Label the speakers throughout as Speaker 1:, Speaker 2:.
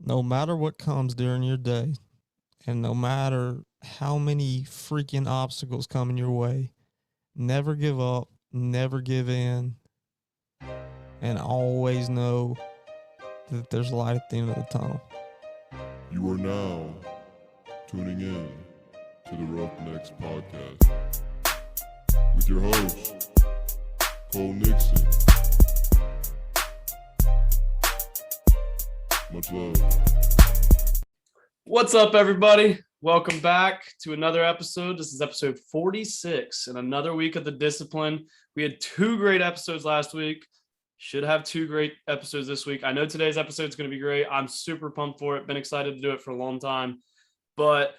Speaker 1: No matter what comes during your day, and no matter how many freaking obstacles come in your way, never give up, never give in, and always know that there's light at the end of the tunnel.
Speaker 2: You are now tuning in to the Roughnecks Podcast with your host, Cole Nixon. Much love.
Speaker 3: What's up, everybody? Welcome back to another episode. This is episode 46 and another week of the discipline. We had two great episodes last week. Should have two great episodes this week. I know today's episode is going to be great. I'm super pumped for it. Been excited to do it for a long time. But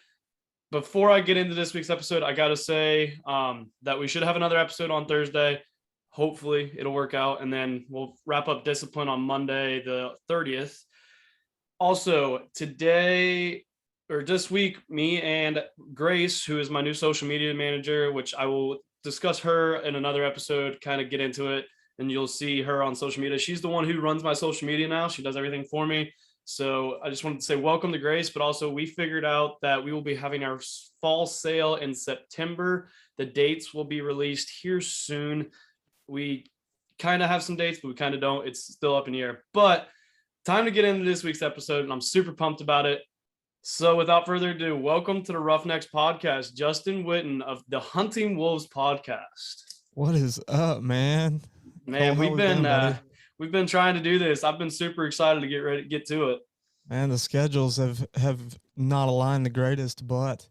Speaker 3: before I get into this week's episode, I got to say that we should have another episode on Thursday. Hopefully it'll work out. And then we'll wrap up discipline on Monday, the 30th. Also, today or this week, me and Grace, who is my new social media manager, which I will discuss her in another episode, kind of get into it, and you'll see her on social media. She's the one who runs my social media now. She does everything for me. So I just wanted to say welcome to Grace, but also we figured out that we will be having our fall sale in September. The dates will be released here soon. We kind of have some dates, but we kind of don't. It's still up in the air. But time to get into this week's episode, and I'm super pumped about it. So without further ado, welcome to the Roughnecks Podcast, Justin Whitten of the Hunting Wolves Podcast.
Speaker 1: What is up, man?
Speaker 3: Man, we've been trying to do this. I've been super excited to get to it.
Speaker 1: Man, the schedules have not aligned the greatest, but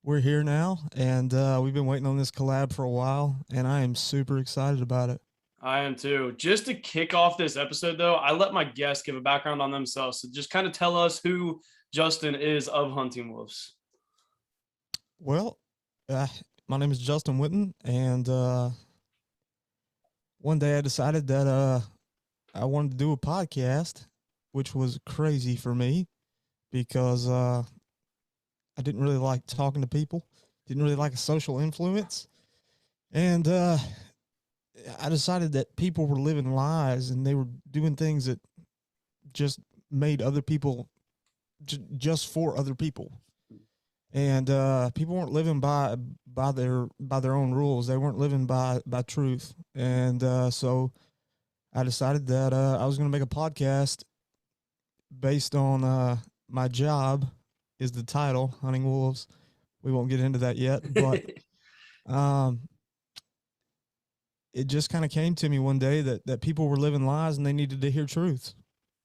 Speaker 1: we're here now, and we've been waiting on this collab for a while, and I am super excited about it.
Speaker 3: I am too. Just to kick off this episode, though, I let my guests give a background on themselves. So just kind of tell us who Justin is of Hunting Wolves.
Speaker 1: Well, my name is Justin Whitten, and one day I decided that I wanted to do a podcast, which was crazy for me because I didn't really like talking to people, didn't really like a social influence, and I decided that people were living lies and they were doing things that just made other people just for other people. And people weren't living by their own rules. They weren't living by truth. And so I decided that I was going to make a podcast based on my job is the title, Hunting Wolves. We won't get into that yet, but it just kind of came to me one day that people were living lies and they needed to hear truth.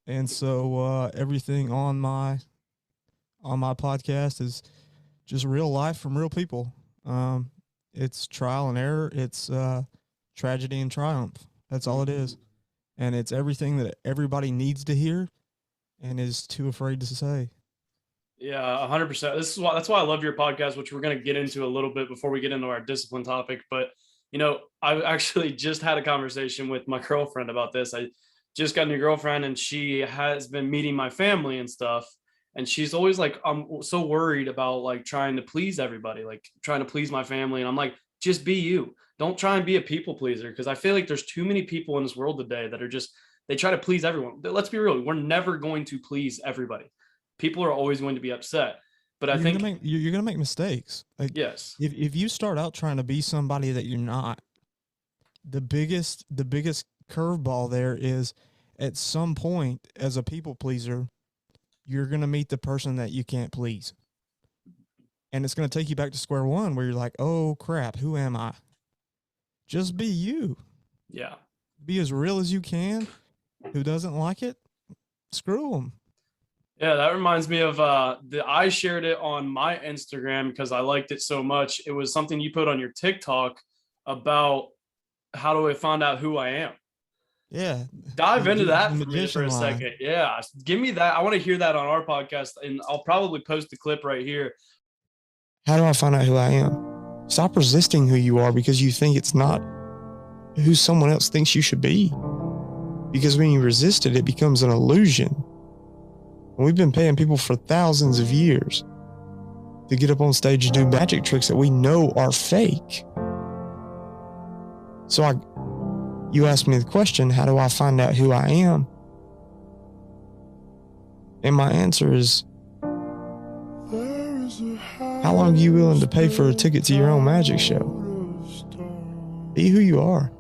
Speaker 1: And so everything on my podcast is just real life from real people. It's trial and error. It's tragedy and triumph. That's all it is. And it's everything that everybody needs to hear and is too afraid to say.
Speaker 3: Yeah, 100%. That's why I love your podcast, which we're going to get into a little bit before we get into our discipline topic. But you know, I actually just had a conversation with my girlfriend about this. I just got a new girlfriend and she has been meeting my family and stuff. And she's always like, I'm so worried about like trying to please everybody, like trying to please my family. And I'm like, just be you. Don't try and be a people pleaser. Because I feel like there's too many people in this world today that are just, they try to please everyone. Let's be real. We're never going to please everybody. People are always going to be upset. But I think
Speaker 1: you're gonna make mistakes. Like,
Speaker 3: yes,
Speaker 1: if you start out trying to be somebody that you're not, the biggest curveball there is at some point as a people pleaser, you're gonna meet the person that you can't please, and it's gonna take you back to square one where you're like, oh crap, who am I? Just be you.
Speaker 3: Yeah,
Speaker 1: be as real as you can. Who doesn't like it? Screw them.
Speaker 3: Yeah, that reminds me of I shared it on my Instagram because I liked it so much. It was something you put on your TikTok about how do I find out who I am.
Speaker 1: Yeah.
Speaker 3: Dive into that for me for a second. Yeah. Give me that. I want to hear that on our podcast, and I'll probably post the clip right here.
Speaker 1: How do I find out who I am? Stop resisting who you are because you think it's not who someone else thinks you should be. Because when you resist it, it becomes an illusion. And we've been paying people for thousands of years to get up on stage and do magic tricks that we know are fake. So you asked me the question, how do I find out who I am? And my answer is, how long are you willing to pay for a ticket to your own magic show? Be who you are.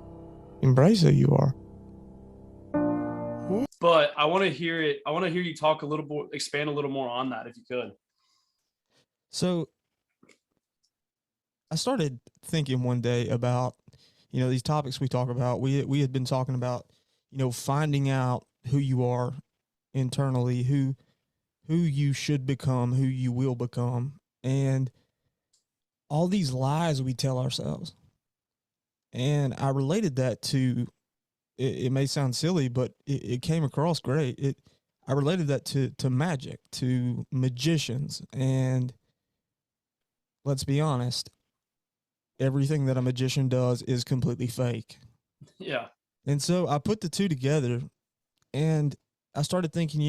Speaker 1: Embrace who you are.
Speaker 3: But I want to hear it. I want to hear you talk a little more, expand a little more on that if you could.
Speaker 1: So I started thinking one day about, these topics we talk about. We had been talking about, finding out who you are internally, who you should become, who you will become, and all these lies we tell ourselves. And I related that to, it may sound silly, but it came across great. I related that to magic, to magicians. And let's be honest, everything that a magician does is completely fake.
Speaker 3: Yeah.
Speaker 1: And so I put the two together and I started thinking,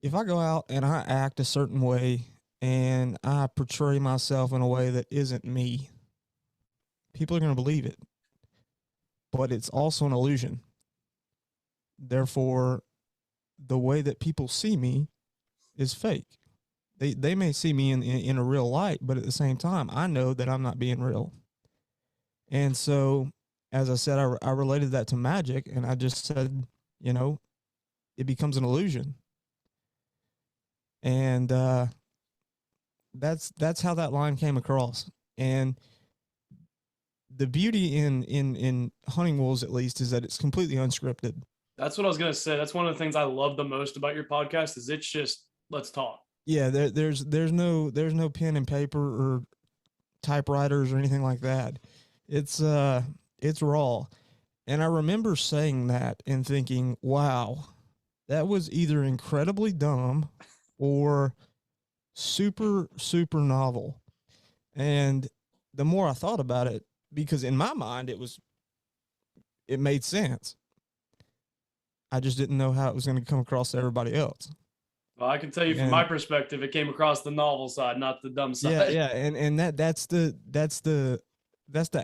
Speaker 1: if I go out and I act a certain way and I portray myself in a way that isn't me, people are going to believe it. But it's also an illusion. Therefore, the way that people see me is fake. They may see me in a real light, but at the same time, I know that I'm not being real. And so, as I said, I related that to magic, and I just said, it becomes an illusion. And that's how that line came across. And the beauty in hunting wolves, at least, is that it's completely unscripted.
Speaker 3: That's what I was going to say. That's one of the things I love the most about your podcast is it's just, let's talk.
Speaker 1: Yeah. There's no pen and paper or typewriters or anything like that. It's raw. And I remember saying that and thinking, wow, that was either incredibly dumb or super, super novel. And the more I thought about it, because in my mind, it made sense. I just didn't know how it was going to come across to everybody else.
Speaker 3: Well, I can tell you from my perspective, it came across the novel side, not the dumb side.
Speaker 1: Yeah. And that's the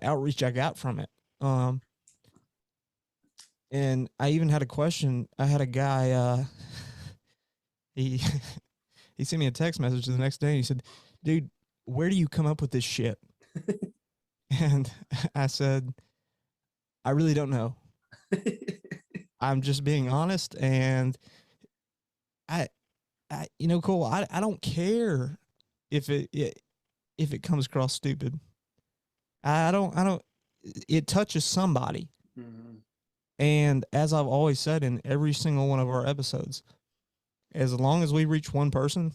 Speaker 1: outreach I got from it. And I even had a question. I had a guy, he sent me a text message the next day and he said, dude, where do you come up with this shit? And I said, I really don't know. I'm just being honest. And Cole, I don't care if it comes across stupid. I don't, it touches somebody. Mm-hmm. And as I've always said in every single one of our episodes, as long as we reach one person,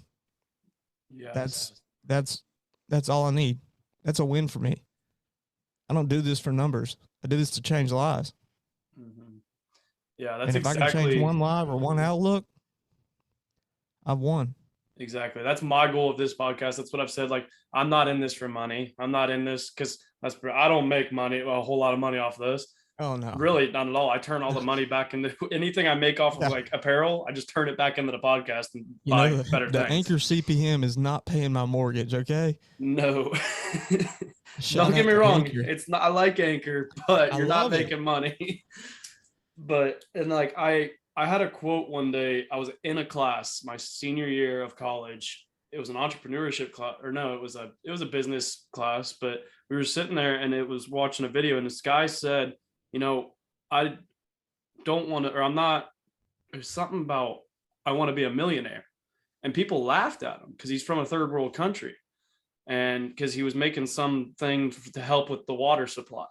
Speaker 1: yes. That's all I need. That's a win for me. I don't do this for numbers. I do this to change lives.
Speaker 3: Mm-hmm. Yeah, that's
Speaker 1: and if I can change one life or one outlook, I've won.
Speaker 3: Exactly. That's my goal of this podcast. That's what I've said. Like, I'm not in this for money. I'm not in this because I don't make a whole lot of money off of this.
Speaker 1: Oh no,
Speaker 3: really not at all. I turn all the money back into anything I make off of like apparel. I just turn it back into the podcast and buy better things.
Speaker 1: The Anchor CPM is not paying my mortgage. Okay.
Speaker 3: No. Don't get me wrong. Anchor. It's not. I like Anchor, but you're not making money. But like I had a quote one day. I was in a class my senior year of college. It was an entrepreneurship class, or no, it was a business class. But we were sitting there and it was watching a video, and this guy said, I don't want to, or I'm not, there's something about, I want to be a millionaire. And people laughed at him because he's from a third world country and because he was making something to help with the water supply.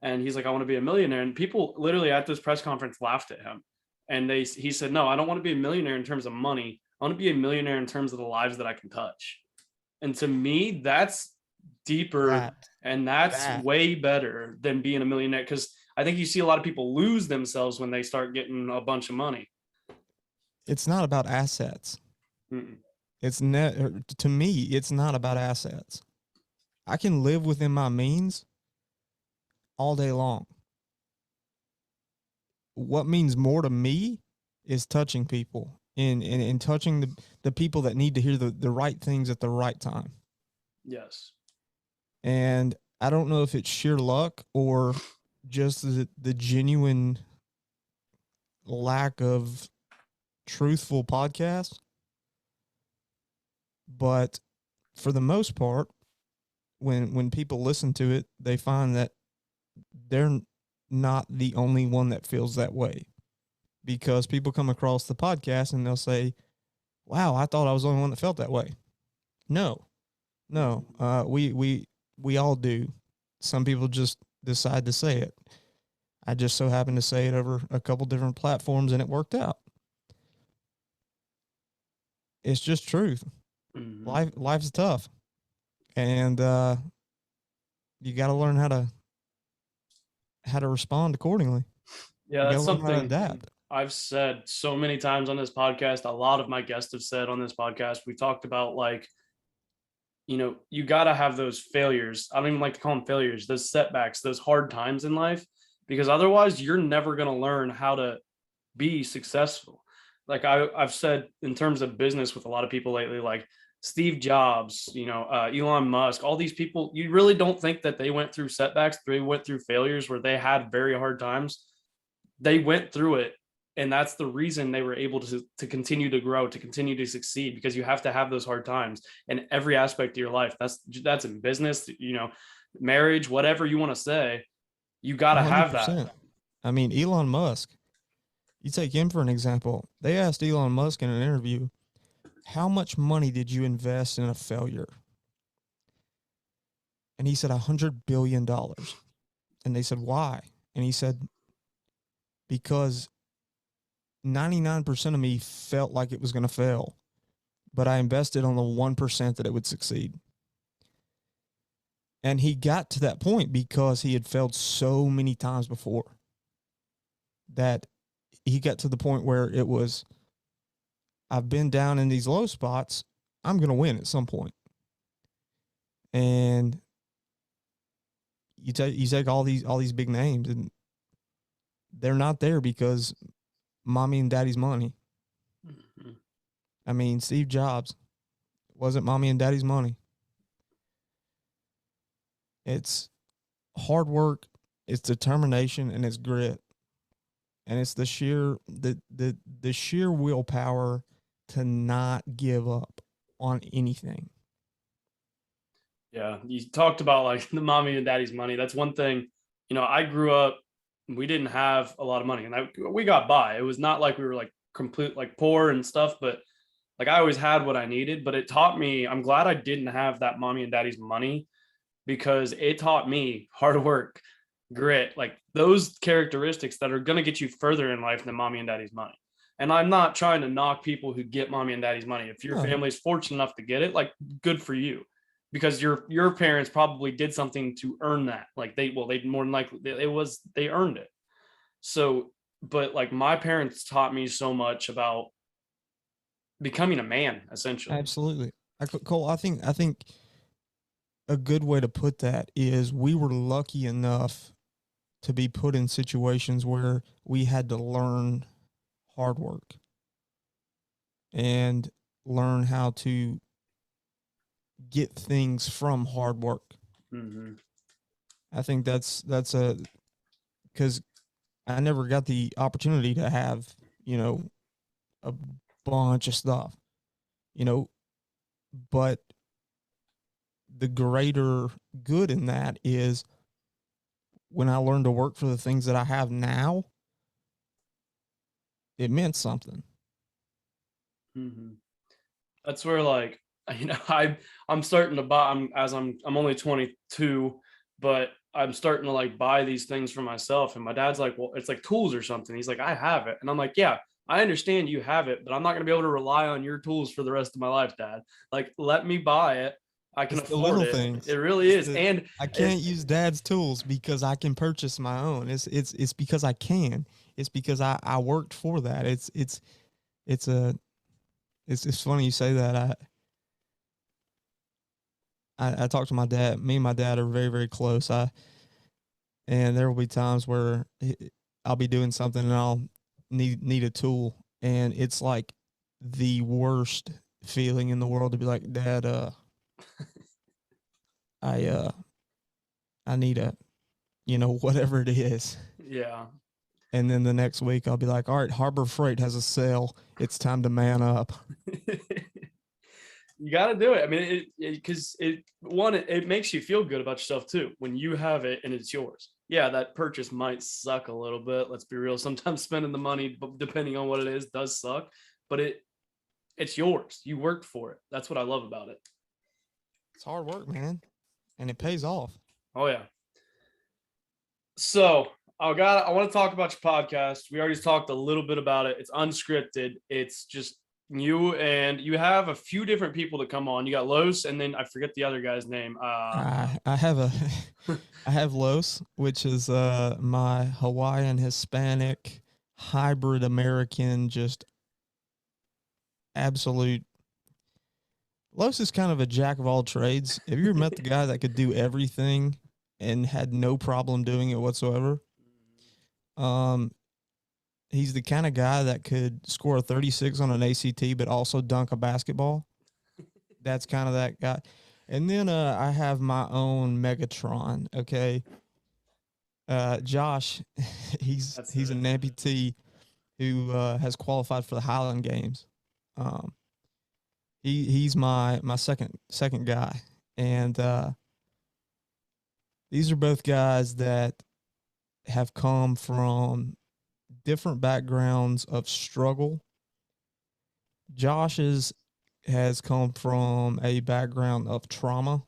Speaker 3: And he's like, I want to be a millionaire. And people literally at this press conference laughed at him. And he said, no, I don't want to be a millionaire in terms of money. I want to be a millionaire in terms of the lives that I can touch. And to me, that's deeper and that's way better than being a millionaire. Because I think you see a lot of people lose themselves when they start getting a bunch of money.
Speaker 1: It's not about assets. Mm-mm. To me, it's not about assets. I can live within my means all day long. What means more to me is touching people and touching the people that need to hear the right things at the right time.
Speaker 3: Yes.
Speaker 1: And I don't know if it's sheer luck or just the genuine lack of truthful podcast, but for the most part, when people listen to it, they find that they're not the only one that feels that way, because people come across the podcast and they'll say, wow, I thought I was the only one that felt that way. No, we all do. Some people just decide to say it. I just so happened to say it over a couple different platforms and it worked out. It's just truth. Life's tough. And you got to learn how to respond accordingly.
Speaker 3: Yeah, that's something I've said so many times on this podcast. A lot of my guests have said on this podcast. We talked about, like, you got to have those failures. I don't even like to call them failures, those setbacks, those hard times in life, because otherwise you're never going to learn how to be successful. Like I've said in terms of business with a lot of people lately, like Steve Jobs, Elon Musk, all these people, you really don't think that they went through setbacks. They went through failures where they had very hard times. They went through it. And that's the reason they were able to continue to grow, to continue to succeed, because you have to have those hard times in every aspect of your life. That's in business, marriage, whatever you want to say, you got to have that.
Speaker 1: I mean, Elon Musk, you take him for an example. They asked Elon Musk in an interview, how much money did you invest in a failure? And he said $100 billion. And they said, why? And he said, because 99% of me felt like it was going to fail, but I invested on the 1% that it would succeed. And he got to that point because he had failed so many times before that he got to the point where it was, I've been down in these low spots, I'm going to win at some point. And you take all these big names, and they're not there because mommy and daddy's money. Mm-hmm. I mean, Steve Jobs wasn't mommy and daddy's money. It's hard work, it's determination, and it's grit. And it's the sheer willpower to not give up on anything.
Speaker 3: Yeah, you talked about like the mommy and daddy's money. That's one thing. I grew up, we didn't have a lot of money, and we got by. It was not like we were like complete like poor and stuff, but like I always had what I needed. But it taught me, I'm glad I didn't have that mommy and daddy's money, because it taught me hard work, grit, like those characteristics that are going to get you further in life than mommy and daddy's money. And I'm not trying to knock people who get mommy and daddy's money. If your family is fortunate enough to get it, like, good for you, because your parents probably did something to earn that. Like they more than likely they earned it. So, but like my parents taught me so much about becoming a man, essentially.
Speaker 1: Absolutely. Cole, I think a good way to put that is we were lucky enough to be put in situations where we had to learn hard work and learn how to get things from hard work. Mm-hmm. I think that's because I never got the opportunity to have, a bunch of stuff, but the greater good in that is when I learned to work for the things that I have now, it meant something.
Speaker 3: Mm-hmm. That's where, like, I'm starting to buy, I'm only 22, but I'm starting to like buy these things for myself. And my dad's like, well, it's like tools or something. He's like, I have it. And I'm like, yeah, I understand you have it, but I'm not going to be able to rely on your tools for the rest of my life, Dad. Like, let me buy it. I can afford it. Things. It really is. And
Speaker 1: I can't use Dad's tools because I can purchase my own. It's because I can. It's because I worked for that. It's funny you say that. I talk to my dad. Me and my dad are very, very close. And there will be times where I'll be doing something and I'll need a tool, and it's like the worst feeling in the world to be like, Dad, I need a, whatever it is.
Speaker 3: Yeah.
Speaker 1: And then the next week I'll be like, all right, Harbor Freight has a sale. It's time to man up.
Speaker 3: You got to do it. I mean, because it makes you feel good about yourself too when you have it and it's yours. Yeah, that purchase might suck a little bit. Let's be real. Sometimes spending the money, depending on what it is, does suck. But it's yours. You worked for it. That's what I love about it.
Speaker 1: It's hard work, man, and it pays off.
Speaker 3: Oh yeah. So I want to talk about your podcast. We already talked a little bit about it. It's unscripted. It's just you, and you have a few different people that come on. You got Los, and then I forget the other guy's name.
Speaker 1: I have Los, which is my Hawaiian Hispanic hybrid American, just absolute. Los is kind of a jack of all trades. Have you ever met the guy that could do everything and had no problem doing it whatsoever? He's the kind of guy that could score a 36 on an ACT, but also dunk a basketball. That's kind of that guy. And then I have my own Megatron. Okay, Josh, he's an amputee who has qualified for the Highland Games. He's my second guy, and these are both guys that have come from different backgrounds of struggle. Josh's has come from a background of trauma,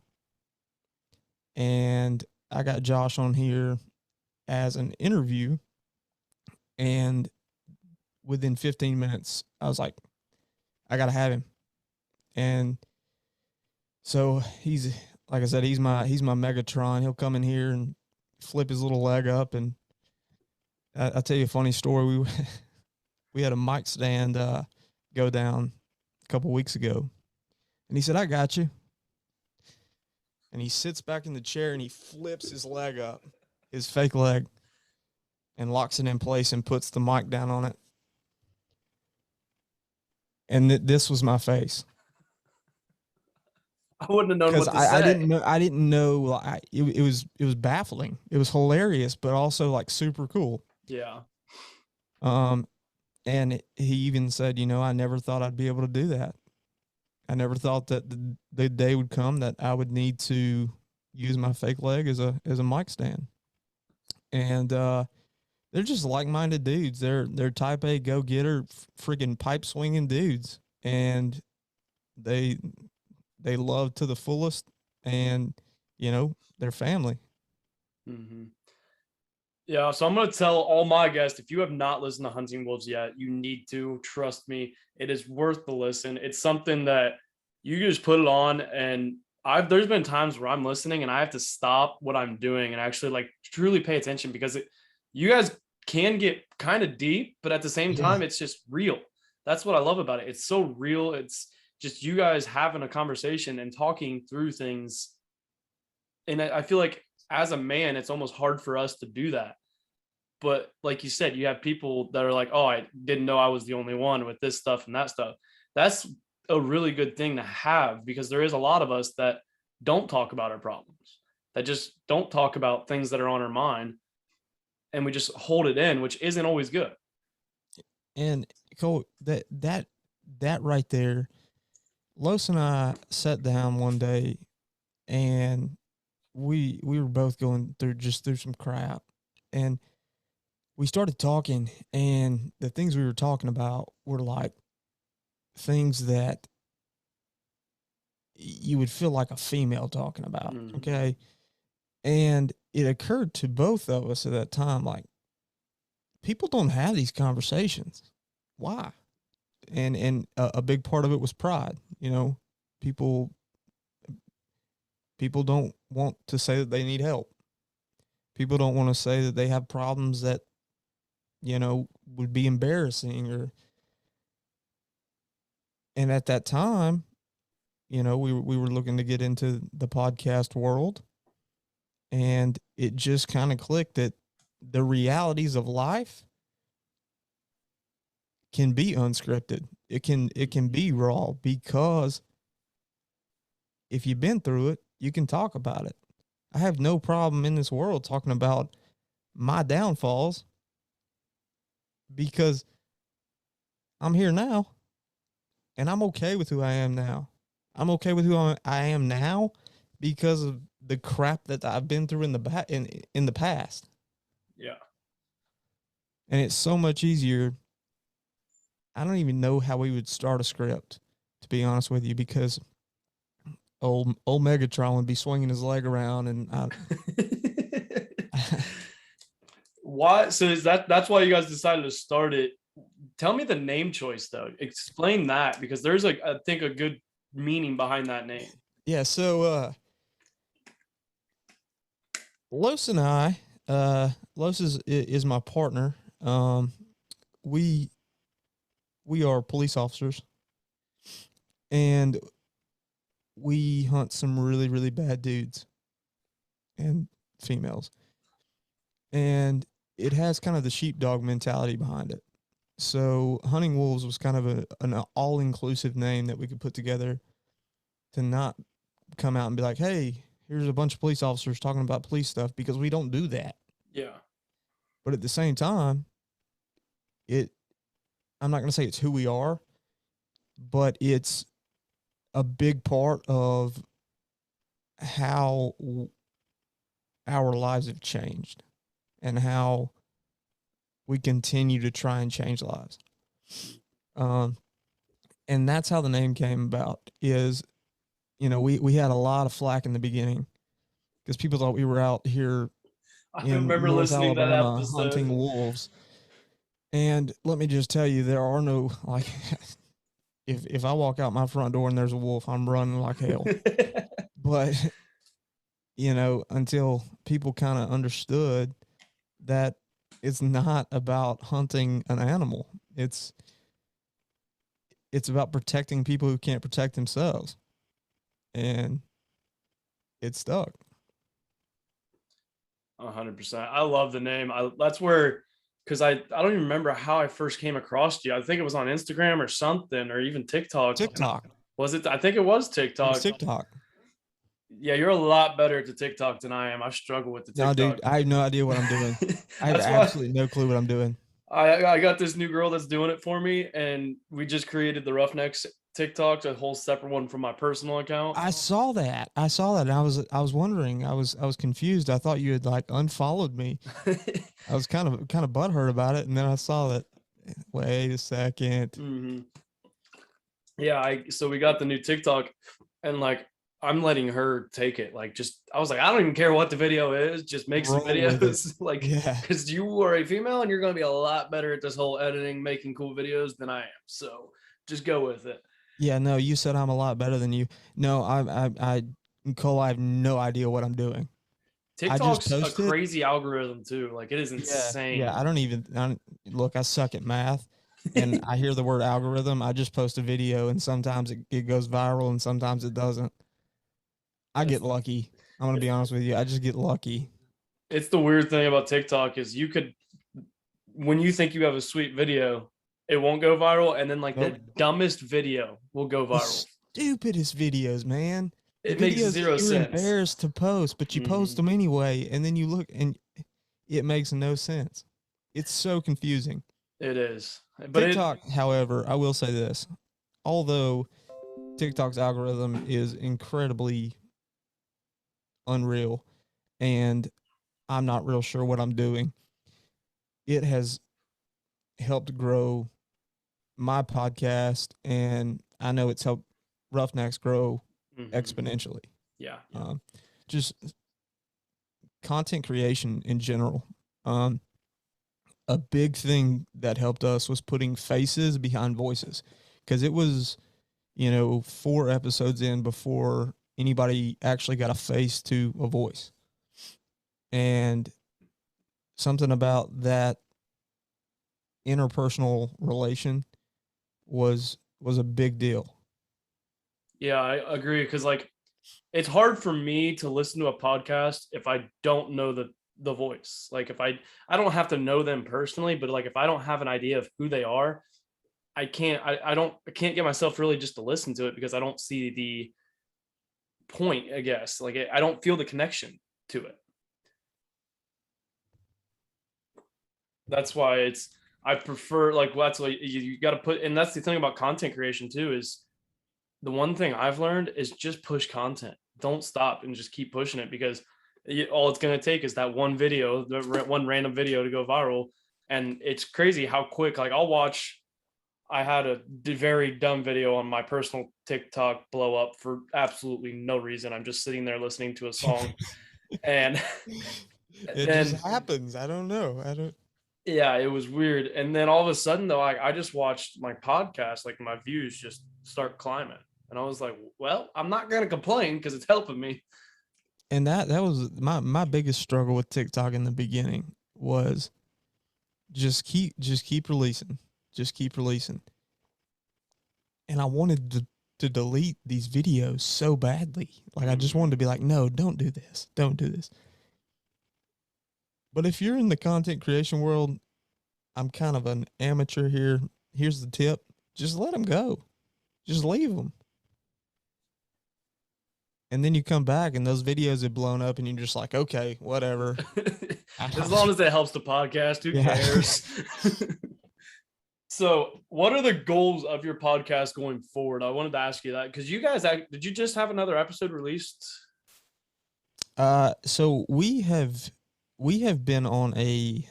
Speaker 1: and I got Josh on here as an interview, and within 15 minutes I was like, I gotta have him. And so he's, like I said, he's my Megatron. He'll come in here and flip his little leg up. And I'll tell you a funny story. We had a mic stand go down a couple weeks ago, and he said, I got you. And he sits back in the chair and he flips his leg up, his fake leg, and locks it in place and puts the mic down on it. And this was my face.
Speaker 3: I wouldn't have known what to say.
Speaker 1: I didn't know. It was baffling. It was hilarious, but also like super cool.
Speaker 3: Yeah.
Speaker 1: And he even said, I never thought I'd be able to do that. I never thought that the day would come that I would need to use my fake leg as a mic stand. And they're just like-minded dudes. They're type A go-getter, freaking pipe swinging dudes, and they love to the fullest, and they're family.
Speaker 3: Mm-hmm. Yeah, so I'm going to tell all my guests, if you have not listened to Hunting Wolves yet, you need to. Trust me, it is worth the listen. It's something that you just put it on, and there's been times where I'm listening and I have to stop what I'm doing and actually like truly pay attention, because you guys can get kind of deep, but at the same time, it's just real. That's what I love about it. It's so real. It's just you guys having a conversation and talking through things. And I feel like as a man, it's almost hard for us to do that. But like you said, you have people that are like, oh, I didn't know I was the only one with this stuff and that stuff. That's a really good thing to have, because there is a lot of us that don't talk about our problems, that just don't talk about things that are on our mind, and we just hold it in, which isn't always good.
Speaker 1: And Cole, that right there, Los and I sat down one day, and we were both going through some crap, and we started talking, and the things we were talking about were like things that you would feel like a female talking about. Mm-hmm. Okay. And it occurred to both of us at that time, like, people don't have these conversations. Why? And a big part of it was pride. People don't want to say that they need help. People don't want to say that they have problems that, would be embarrassing, and at that time, we were looking to get into the podcast world, and it just kind of clicked that the realities of life can be unscripted. It can be raw, because if you've been through it, you can talk about it. I have no problem in this world talking about my downfalls, because I'm here now and I'm okay with who I am now. I'm okay with who I am now because of the crap that I've been through in the past.
Speaker 3: Yeah.
Speaker 1: And it's so much easier. I don't even know how we would start a script, to be honest with you, because old Megatron would be swinging his leg around, and
Speaker 3: Why? So that's why you guys decided to start it. Tell me the name choice though. Explain that, because there's I think a good meaning behind that name.
Speaker 1: Yeah. So Los and I, Los is my partner. We are police officers, and we hunt some really, really bad dudes and females. And it has kind of the sheepdog mentality behind it. So hunting wolves was kind of an all-inclusive name that we could put together to not come out and be like, hey, here's a bunch of police officers talking about police stuff, because we don't do that.
Speaker 3: Yeah.
Speaker 1: But at the same time, I'm not going to say it's who we are, but it's a big part of how our lives have changed and how we continue to try and change lives. And that's how the name came about. Is, we had a lot of flack in the beginning because people thought we were out here
Speaker 3: I
Speaker 1: in
Speaker 3: remember
Speaker 1: North
Speaker 3: listening to that
Speaker 1: Alabama
Speaker 3: episode.
Speaker 1: hunting wolves. And let me just tell you, there are no, like, if I walk out my front door and there's a wolf, I'm running like hell. But, until people kind of understood that it's not about hunting an animal. It's about protecting people who can't protect themselves. And it stuck.
Speaker 3: 100%. I love the name. That's where, because I don't even remember how I first came across you. I think it was on Instagram or something, or even TikTok. Was it? I think it was TikTok.
Speaker 1: It was TikTok.
Speaker 3: Yeah, you're a lot better at the TikTok than I am. I struggle with the TikTok.
Speaker 1: No, dude, I have no idea what I'm doing. I have absolutely no clue what I'm doing.
Speaker 3: I got this new girl that's doing it for me, and we just created the Roughnecks TikTok, a whole separate one from my personal account.
Speaker 1: I saw that. And I was wondering. I was confused. I thought you had like unfollowed me. I was kind of butthurt about it, and then I saw that. Wait a second.
Speaker 3: Mm-hmm. Yeah, so we got the new TikTok, and like, I'm letting her take it. Like, I was like, I don't even care what the video is. Just make some videos. Like, because you are a female and you're going to be a lot better at this whole editing, making cool videos than I am. So just go with it.
Speaker 1: Yeah, no, you said I'm a lot better than you. No, Cole, I have no idea what I'm doing.
Speaker 3: TikTok's a crazy algorithm too. Like, it is insane.
Speaker 1: Yeah, look, I suck at math. And I hear the word algorithm. I just post a video, and sometimes it goes viral and sometimes it doesn't. I get lucky. I'm going to be honest with you. I just get lucky.
Speaker 3: It's the weird thing about TikTok is when you think you have a sweet video, it won't go viral. And then the dumbest video will go viral.
Speaker 1: The stupidest videos, man.
Speaker 3: It makes zero sense.
Speaker 1: You're embarrassed to post, but you post them anyway. And then you look and it makes no sense. It's so confusing.
Speaker 3: It is. But
Speaker 1: TikTok, however, I will say this. Although TikTok's algorithm is incredibly unreal and I'm not real sure what I'm doing, it has helped grow my podcast, and I know it's helped Roughnecks grow exponentially.
Speaker 3: Yeah.
Speaker 1: Just content creation in general. A big thing that helped us was putting faces behind voices, because it was, 4 episodes in before anybody actually got a face to a voice. And something about that interpersonal relation was a big deal.
Speaker 3: Yeah, I agree. Because it's hard for me to listen to a podcast if I don't know the voice. Like, if I don't have to know them personally, but if I don't have an idea of who they are, I can't get myself really just to listen to it, because I don't see the point, I guess. I don't feel the connection to it. That's why I prefer like that's what you got to put, and that's the thing about content creation too, is the one thing I've learned is just push content. Don't stop and just keep pushing it, because all it's going to take is that one video, one random video to go viral. And it's crazy how quick, like I had a very dumb video on my personal TikTok blow up for absolutely no reason. I'm just sitting there listening to a song and
Speaker 1: it just happens. I don't know.
Speaker 3: Yeah, it was weird. And then all of a sudden though, I just watched my podcast, like my views just start climbing. And I was like, well, I'm not going to complain because it's helping me.
Speaker 1: And that was my biggest struggle with TikTok in the beginning was just keep releasing. Just keep releasing. And I wanted to delete these videos so badly. Like I just wanted to be like, no, don't do this. Don't do this. But if you're in the content creation world, I'm kind of an amateur here. Here's the tip. Just let them go. Just leave them. And then you come back and those videos have blown up and you're just like, okay, whatever.
Speaker 3: As long as it helps the podcast, who cares? So what are the goals of your podcast going forward? I wanted to ask you that because you guys, did you just have another episode released?
Speaker 1: So we have been on a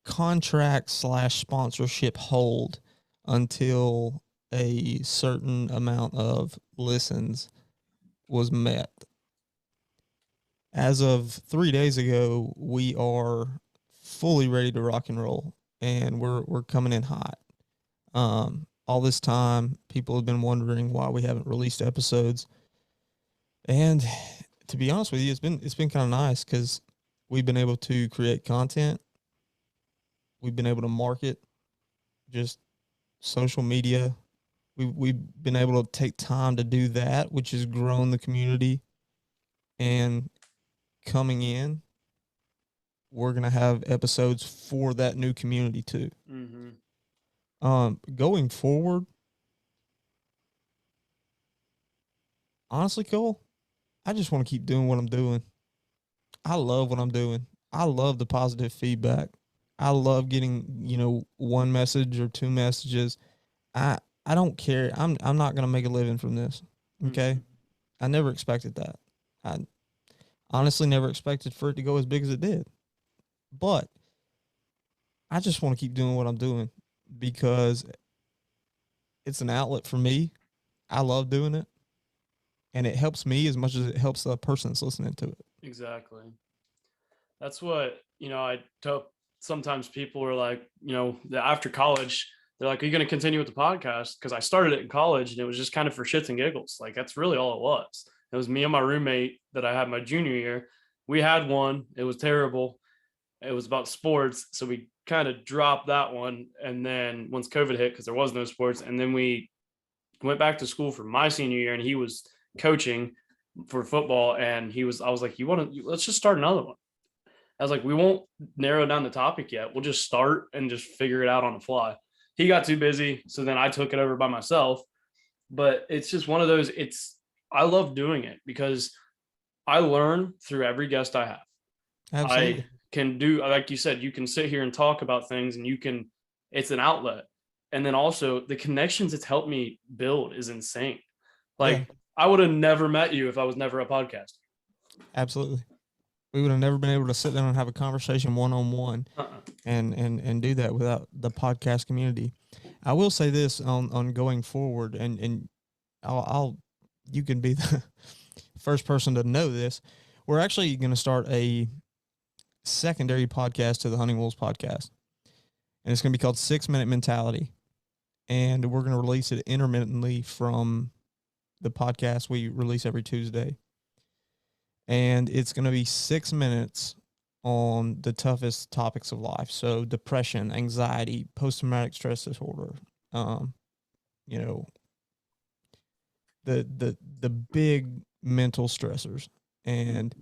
Speaker 1: contract / sponsorship hold until a certain amount of listens was met. As of 3 days ago, we are fully ready to rock and roll, and we're coming in hot. All this time, people have been wondering why we haven't released episodes, and to be honest with you, it's been kind of nice because we've been able to create content. We've been able to market, just social media. We've been able to take time to do that, which has grown the community. And coming in, we're going to have episodes for that new community too. Mm-hmm. Going forward, honestly, Cole, I just want to keep doing what I'm doing. I love what I'm doing. I love the positive feedback. I love getting, one message or two messages. I don't care. I'm not going to make a living from this. Okay. Mm-hmm. I never expected that. I honestly never expected for it to go as big as it did, but I just want to keep doing what I'm doing because it's an outlet for me. I love doing it and it helps me as much as it helps the person that's listening to it.
Speaker 3: Exactly. That's what, I tell sometimes people are like, after college, they're like, are you going to continue with the podcast? Because I started it in college and it was just kind of for shits and giggles. Like, that's really all it was. It was me and my roommate that I had my junior year. We had one. It was terrible. It was about sports. So we kind of dropped that one. And then once COVID hit, because there was no sports, and then we went back to school for my senior year and he was coaching for football. And I was like, let's just start another one. I was like, we won't narrow down the topic yet. We'll just start and just figure it out on the fly. He got too busy, so then I took it over by myself. But it's just one of those, I love doing it because I learn through every guest I have. Absolutely. I can do, like you said, you can sit here and talk about things and it's an outlet. And then also the connections it's helped me build is insane. Like I would have never met you if I was never a podcaster.
Speaker 1: Absolutely. We would have never been able to sit down and have a conversation one-on-one and do that without the podcast community. I will say this on going forward, and you can be the first person to know this. We're actually going to start a secondary podcast to the Hunting Wolves podcast, and it's going to be called 6 Minute Mentality, and we're going to release it intermittently from the podcast we release every Tuesday. And it's going to be 6 minutes on the toughest topics of life. So depression, anxiety, post-traumatic stress disorder, the big mental stressors. And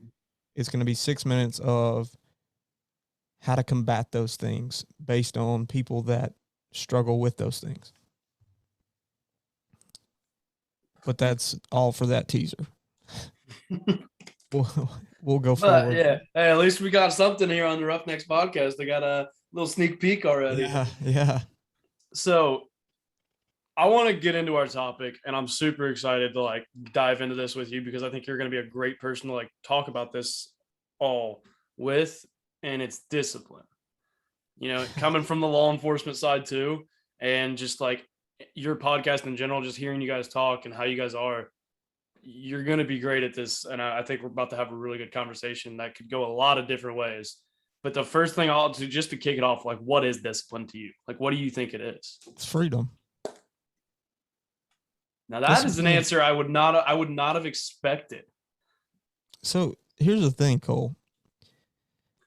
Speaker 1: it's going to be 6 minutes of how to combat those things based on people that struggle with those things. But that's all for that teaser. We'll go forward.
Speaker 3: Yeah. Hey, at least we got something here on the Roughnecks Podcast. They got Little sneak peek already.
Speaker 1: Yeah.
Speaker 3: So I want to get into our topic, and I'm super excited to like dive into this with you because I think you're going to be a great person to like talk about this all with, and it's discipline. You know, coming from the law enforcement side too, and just like your podcast in general, just hearing you guys talk and how you guys are, you're going to be great at this. And I think we're about to have a really good conversation that could go a lot of different ways. But the first thing I'll do just to kick it off, like, what is discipline to you? Like, what do you think it is?
Speaker 1: It's freedom.
Speaker 3: Now that is an answer I would not have expected.
Speaker 1: So here's the thing, Cole.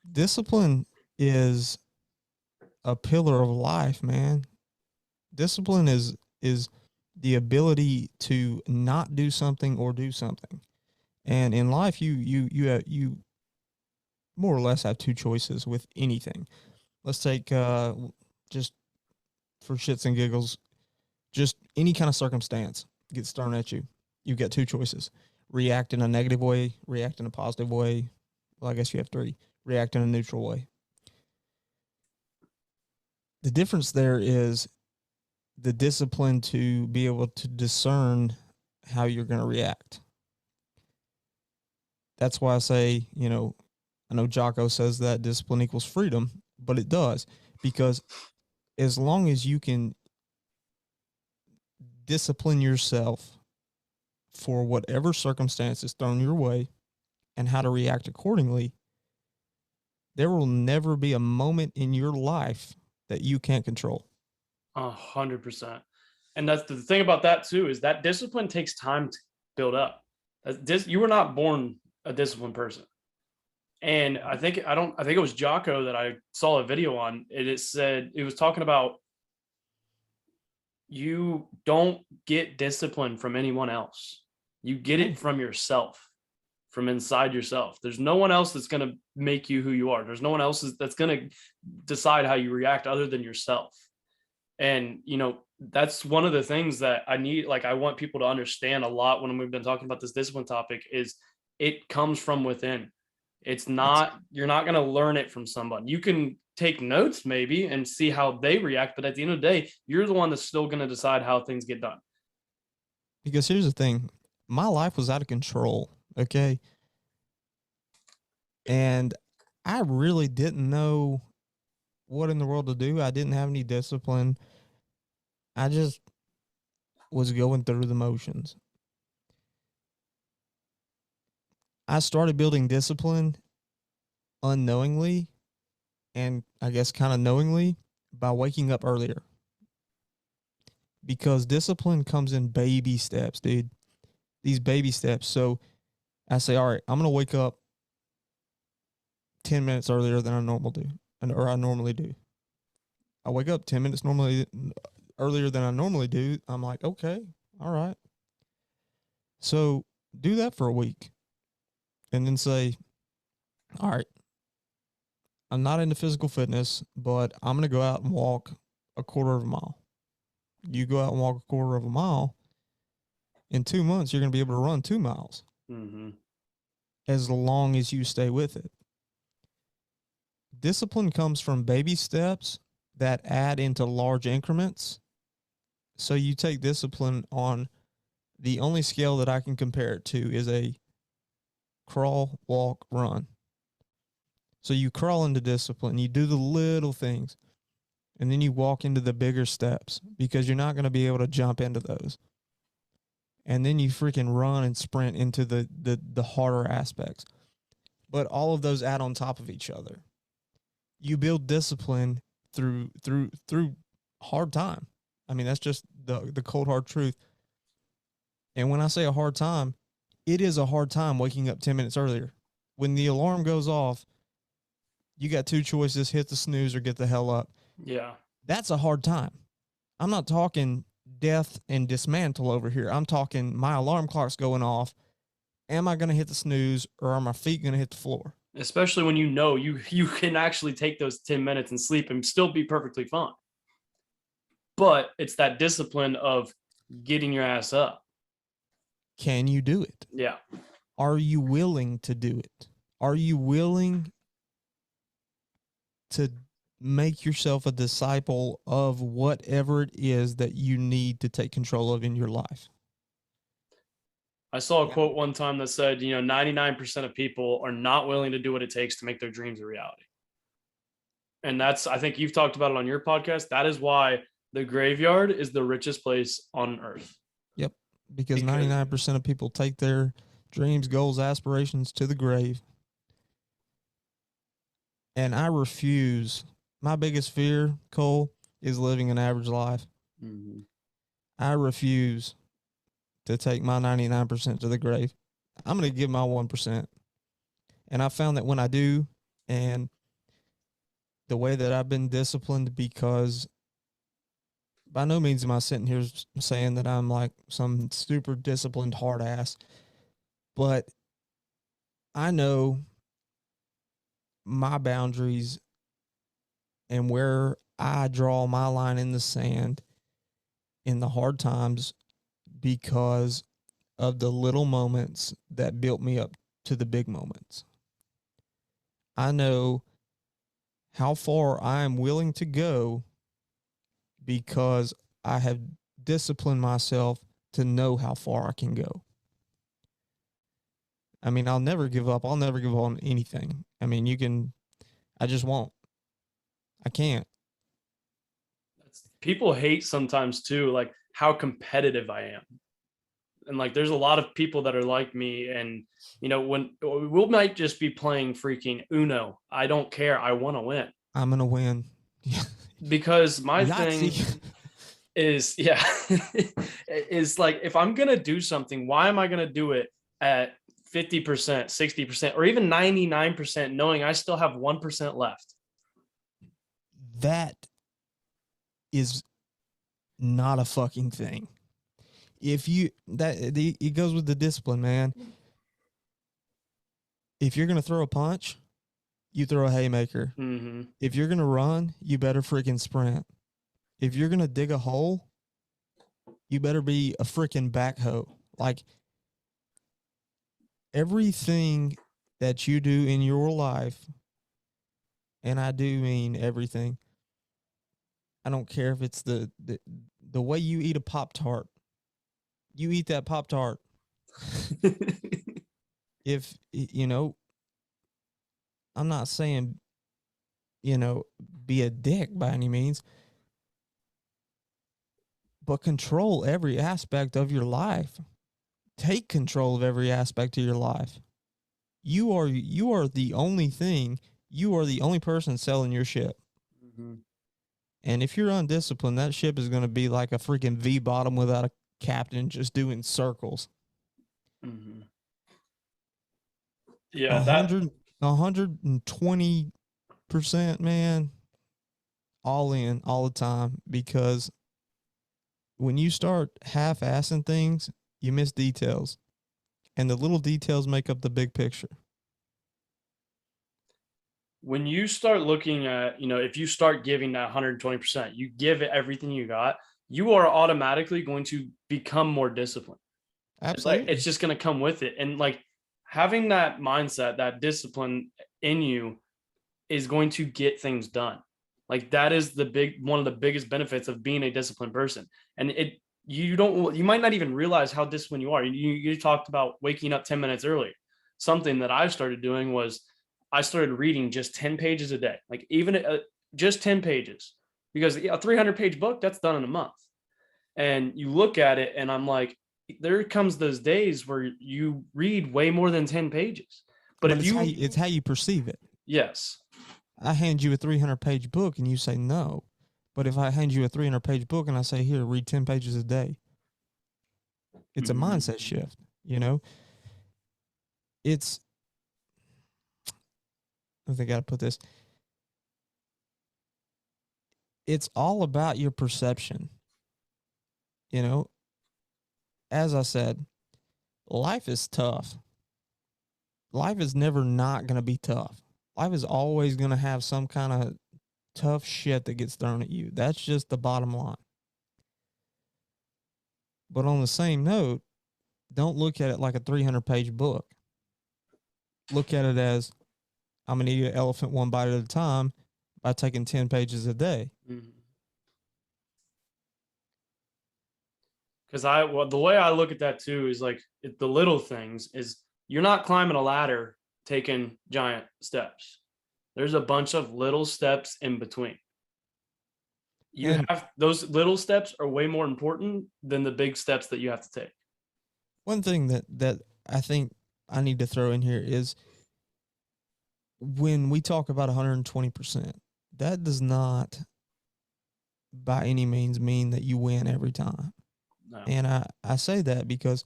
Speaker 1: Discipline is a pillar of life, man. Discipline is the ability to not do something or do something. And in life, you more or less have two choices with anything. Let's take just for shits and giggles, just any kind of circumstance gets thrown at you. You get two choices: react in a negative way, react in a positive way. Well, I guess you have three: react in a neutral way. The difference there is the discipline to be able to discern how you're going to react. That's why I say, I know Jocko says that discipline equals freedom, but it does, because as long as you can discipline yourself for whatever circumstance is thrown your way and how to react accordingly, there will never be a moment in your life that you can't control.
Speaker 3: 100%. And that's the thing about that too, is that discipline takes time to build up. You were not born a disciplined person. And I think it was Jocko that I saw a video on. It said, it was talking about you don't get discipline from anyone else. You get it from yourself, from inside yourself. There's no one else that's going to make you who you are. There's no one else that's going to decide how you react other than yourself. And, that's one of the things that I want people to understand a lot when we've been talking about this discipline topic is it comes from within. It's not, you're not going to learn it from someone. You can take notes maybe and see how they react, but at the end of the day, you're the one that's still going to decide how things get done.
Speaker 1: Because here's the thing, my life was out of control. Okay. And I really didn't know what in the world to do. I didn't have any discipline. I just was going through the motions. I started building discipline unknowingly, and I guess kind of knowingly, by waking up earlier. Because discipline comes in baby steps, dude. These baby steps. So I say, all right, I'm going to wake up 10 minutes earlier than I normally do. I wake up 10 minutes earlier than I normally do. I'm like, okay, all right. So do that for a week. And then say, all right, I'm not into physical fitness, but I'm going to go out and walk a quarter of a mile. You go out and walk a quarter of a mile. In 2 months, you're going to be able to run 2 miles.
Speaker 3: Mm-hmm.
Speaker 1: As long as you stay with it. Discipline comes from baby steps that add into large increments. So you take discipline on the only scale that I can compare it to is a crawl, walk, run. So you crawl into discipline, you do the little things, and then you walk into the bigger steps because you're not going to be able to jump into those. And then you freaking run and sprint into the harder aspects. But all of those add on top of each other. You build discipline through hard time. I mean, that's just the cold hard truth. And when I say a hard time, it is a hard time waking up 10 minutes earlier. When the alarm goes off, you got two choices: hit the snooze or get the hell up.
Speaker 3: Yeah. That's
Speaker 1: a hard time. I'm not talking death and dismantle over here. I'm talking my alarm clock's going off. Am I going to hit the snooze or are my feet going to hit the floor?
Speaker 3: Especially when you can actually take those 10 minutes and sleep and still be perfectly fine. But it's that discipline of getting your ass up.
Speaker 1: Can you do it?
Speaker 3: Yeah.
Speaker 1: Are you willing to do it? Are you willing to make yourself a disciple of whatever it is that you need to take control of in your life.
Speaker 3: I saw a quote one time that said, 99% of people are not willing to do what it takes to make their dreams a reality. And I think you've talked about it on your podcast. That is why the graveyard is the richest place on earth.
Speaker 1: Yep. Because 99% of people take their dreams, goals, aspirations to the grave. And I refuse. My biggest fear, Cole, is living an average life. Mm-hmm. I refuse to take my 99% to the grave. I'm going to give my 1%. And I found that when I do, and the way that I've been disciplined, because by no means am I sitting here saying that I'm like some super disciplined hard ass, but I know my boundaries and where I draw my line in the sand in the hard times, because of the little moments that built me up to the big moments. I know how far I am willing to go because I have disciplined myself to know how far I can go. I mean, I'll never give up. I'll never give up on anything. I mean, I just won't. I can't.
Speaker 3: People hate sometimes too, like how competitive I am. And like, there's a lot of people that are like me, and when we might just be playing freaking Uno, I don't care. I want to win.
Speaker 1: I'm going to win.
Speaker 3: Because my thing is, is like, if I'm going to do something, why am I going to do it at 50%, 60%, or even 99%, knowing I still have 1% left?
Speaker 1: That is not a fucking thing. It goes with the discipline, man. If you're going to throw a punch, you throw a haymaker. Mm-hmm. If you're going to run, you better freaking sprint. If you're going to dig a hole, you better be a freaking backhoe. Like, everything that you do in your life, and I do mean everything. I don't care if it's the way you eat a Pop-Tart. You eat that Pop-Tart. If, I'm not saying, be a dick by any means, but control every aspect of your life. Take control of every aspect of your life. You are the only thing. You are the only person selling your ship. Mm-hmm. And if you're undisciplined, that ship is going to be like a freaking V bottom without a captain, just doing circles. Mm-hmm.
Speaker 3: Yeah,
Speaker 1: 120%, man, all in, all the time. Because when you start half-assing things, you miss details, and the little details make up the big picture.
Speaker 3: When you start looking at, if you start giving that 120%, you give it everything you got, you are automatically going to become more disciplined.
Speaker 1: Absolutely.
Speaker 3: It's just going to come with it. And like, having that mindset, that discipline in you is going to get things done. Like, that is one of the biggest benefits of being a disciplined person. And you might not even realize how disciplined you are. You talked about waking up 10 minutes early. Something that I started doing was I started reading just 10 pages a day, like even just 10 pages, because a 300-page book, that's done in a month. And you look at it and I'm like, there comes those days where you read way more than 10 pages. But
Speaker 1: it's how you perceive it.
Speaker 3: Yes.
Speaker 1: I hand you a 300-page book and you say no. But if I hand you a 300-page book and I say, here, read 10 pages a day, it's a mindset shift, I think I gotta put this. It's all about your perception. As I said, life is tough. Life is never not going to be tough. Life is always going to have some kind of tough shit that gets thrown at you. That's just the bottom line. But on the same note, don't look at it like a 300-page book. Look at it as, I'm going to eat an elephant one bite at a time. by taking 10 pages a day.
Speaker 3: Because the way I look at that too is like the little things is you're not climbing a ladder taking giant steps. There's a bunch of little steps in between. Those little steps are way more important than the big steps that you have to take.
Speaker 1: One thing that I think I need to throw in here is when we talk about 120%, that does not by any means mean that you win every time. No. And I say that because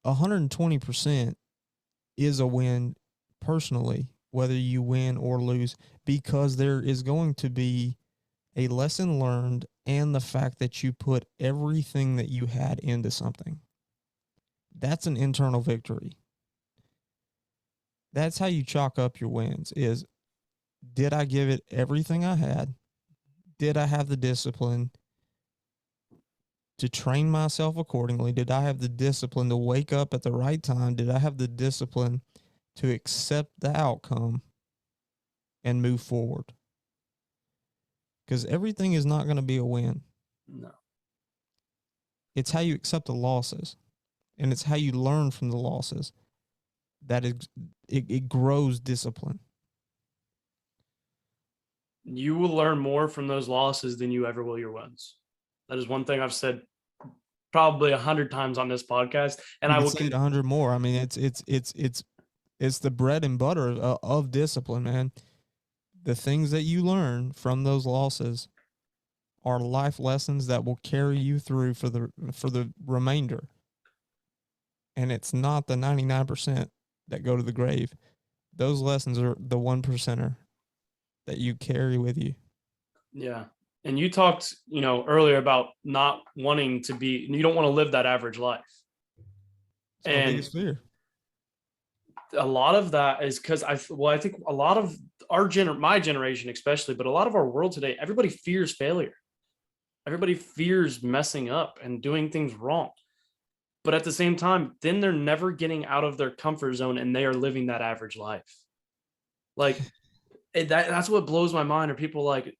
Speaker 1: 120% is a win personally, whether you win or lose, because there is going to be a lesson learned and the fact that you put everything that you had into something. That's an internal victory. That's how you chalk up your wins is, did I give it everything I had? Did I have the discipline to train myself accordingly? Did I have the discipline to wake up at the right time? Did I have the discipline to accept the outcome and move forward? Because everything is not going to be a win.
Speaker 3: No.
Speaker 1: It's how you accept the losses, and it's how you learn from the losses that it grows discipline.
Speaker 3: You will learn more from those losses than you ever will your wins. That is one thing I've said probably 100 times on this podcast, and I will
Speaker 1: say it 100 more. I mean, it's the bread and butter of discipline, man. The things that you learn from those losses are life lessons that will carry you through for the remainder. And it's not the 99% that go to the grave. Those lessons are the 1%er that you carry with you.
Speaker 3: Yeah. And you talked, earlier about not wanting to be, you don't want to live that average life.
Speaker 1: It's my biggest fear.
Speaker 3: A lot of that is because I think a lot of my generation especially, but a lot of our world today, everybody fears failure. Everybody fears messing up and doing things wrong. But at the same time, then they're never getting out of their comfort zone and they are living that average life. Like that's what blows my mind. Are people like,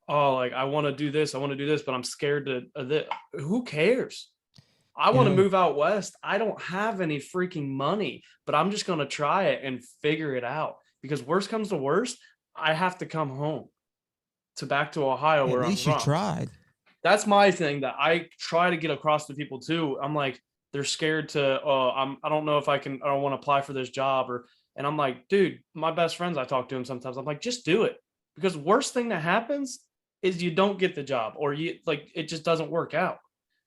Speaker 3: oh, like I want to do this, but I'm scared of this. Who cares? I want to move out west. I don't have any freaking money, but I'm just going to try it and figure it out, because worst comes to worst, I have to come home back to Ohio where I'm from. At least you
Speaker 1: tried.
Speaker 3: That's my thing that I try to get across to people too. I'm like, they're scared to, I don't know if I don't want to apply for this job and I'm like, dude, my best friends, I talk to them sometimes. I'm like, just do it, because worst thing that happens is you don't get the job, or it just doesn't work out.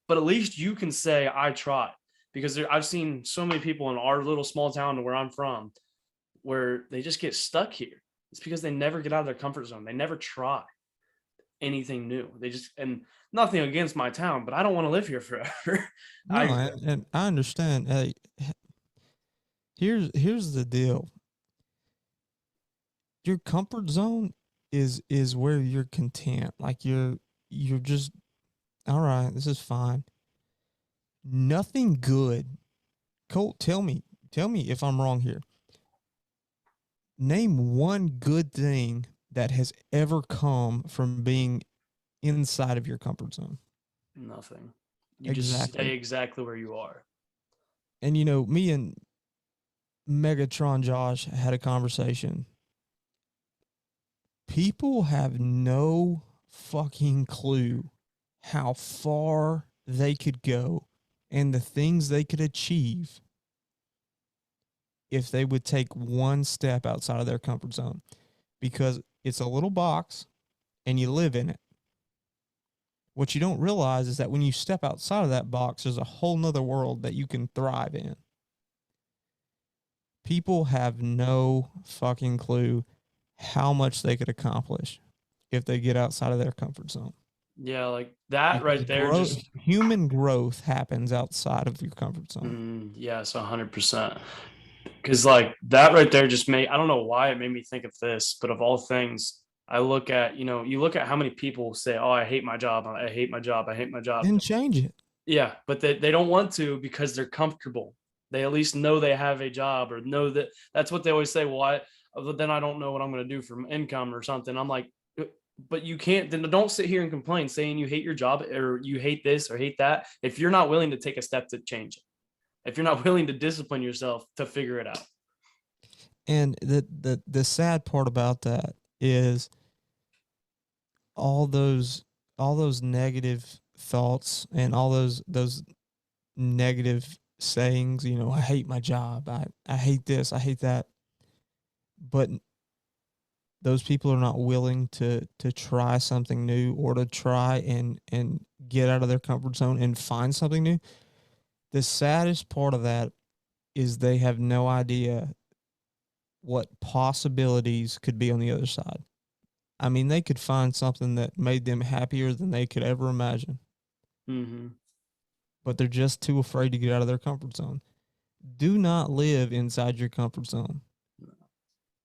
Speaker 3: But at least you can say, I tried, because I've seen so many people in our little small town where I'm from, where they just get stuck here. It's because they never get out of their comfort zone. They never try anything new. And nothing against my town, but I don't want to live here forever.
Speaker 1: No, and I understand. Here's the deal. Your comfort zone is where you're content. Like you're just, all right, this is fine. Nothing good. Colt, tell me if I'm wrong here. Name one good thing that has ever come from being inside of your comfort zone.
Speaker 3: Nothing. You just stay exactly where you are.
Speaker 1: And me and Megatron Josh had a conversation. People have no fucking clue how far they could go and the things they could achieve if they would take one step outside of their comfort zone, because it's a little box and you live in it. What you don't realize is that when you step outside of that box, there's a whole nother world that you can thrive in. People have no fucking clue how much they could accomplish if they get outside of their comfort zone.
Speaker 3: Yeah, like that right there.
Speaker 1: Human growth happens outside of your comfort zone.
Speaker 3: Yes, 100%. Because like that right there just I don't know why it made me think of this, but of all things, I look at, you look at how many people say, oh, I hate my job. I hate my job. I hate my job.
Speaker 1: Then change it.
Speaker 3: Yeah, but they don't want to, because they're comfortable. They at least know they have a job, or know that's what they always say. Well, but then I don't know what I'm going to do for income or something. I'm like, but you can't, then don't sit here and complain saying you hate your job or you hate this or hate that if you're not willing to take a step to change it, if you're not willing to discipline yourself to figure it out.
Speaker 1: And the sad part about that is all those negative thoughts and all those negative sayings, you know, I hate my job, I hate this, I hate that. But those people are not willing to try something new or to try and get out of their comfort zone and find something new. The saddest part of that is they have no idea what possibilities could be on the other side. I mean, they could find something that made them happier than they could ever imagine.
Speaker 3: Mm-hmm.
Speaker 1: But they're just too afraid to get out of their comfort zone. Do not live inside your comfort zone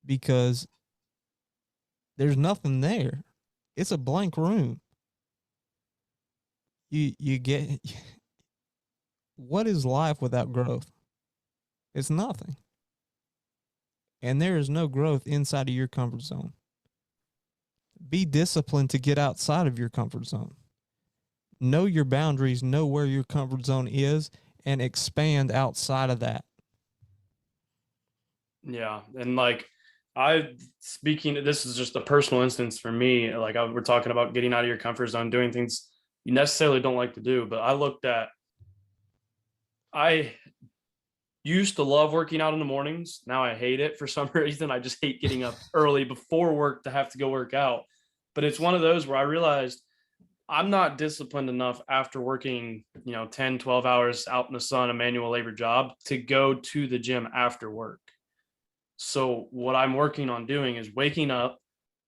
Speaker 1: because there's nothing there. It's a blank room. You get, what is life without growth? It's nothing. And there is no growth inside of your comfort zone. Be disciplined to get outside of your comfort zone. Know your boundaries, know where your comfort zone is, and expand outside of that.
Speaker 3: Yeah. And like, this is just a personal instance for me. Like we're talking about getting out of your comfort zone, doing things you necessarily don't like to do. But I used to love working out in the mornings. Now I hate it for some reason. I just hate getting up early before work to have to go work out. But it's one of those where I realized I'm not disciplined enough after working, 10, 12 hours out in the sun, a manual labor job, to go to the gym after work. So what I'm working on doing is waking up.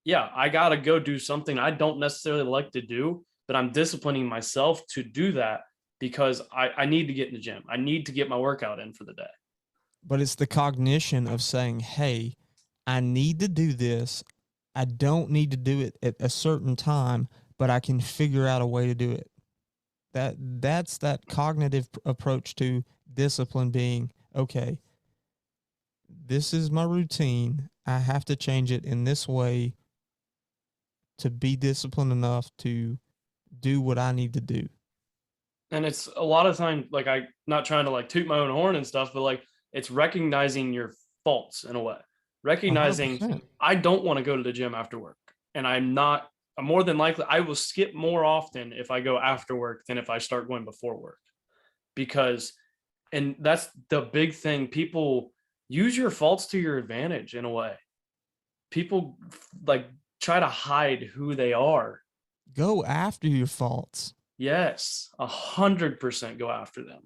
Speaker 3: Yeah, I got to go do something I don't necessarily like to do, but I'm disciplining myself to do that because I need to get in the gym. I need to get my workout in for the day.
Speaker 1: But it's the cognition of saying, hey, I need to do this. I don't need to do it at a certain time, but I can figure out a way to do it. That's that cognitive approach to discipline being, okay, this is my routine. I have to change it in this way to be disciplined enough to do what I need to do.
Speaker 3: And it's a lot of times, like, I'm not trying to like toot my own horn and stuff, but like it's recognizing your faults in a way, recognizing
Speaker 1: 100%.
Speaker 3: I don't want to go to the gym after work. And I'm more than likely, I will skip more often if I go after work than if I start going before work. And that's the big thing. People use your faults to your advantage in a way. People like try to hide who they are.
Speaker 1: Go after your faults.
Speaker 3: Yes, 100% go after them.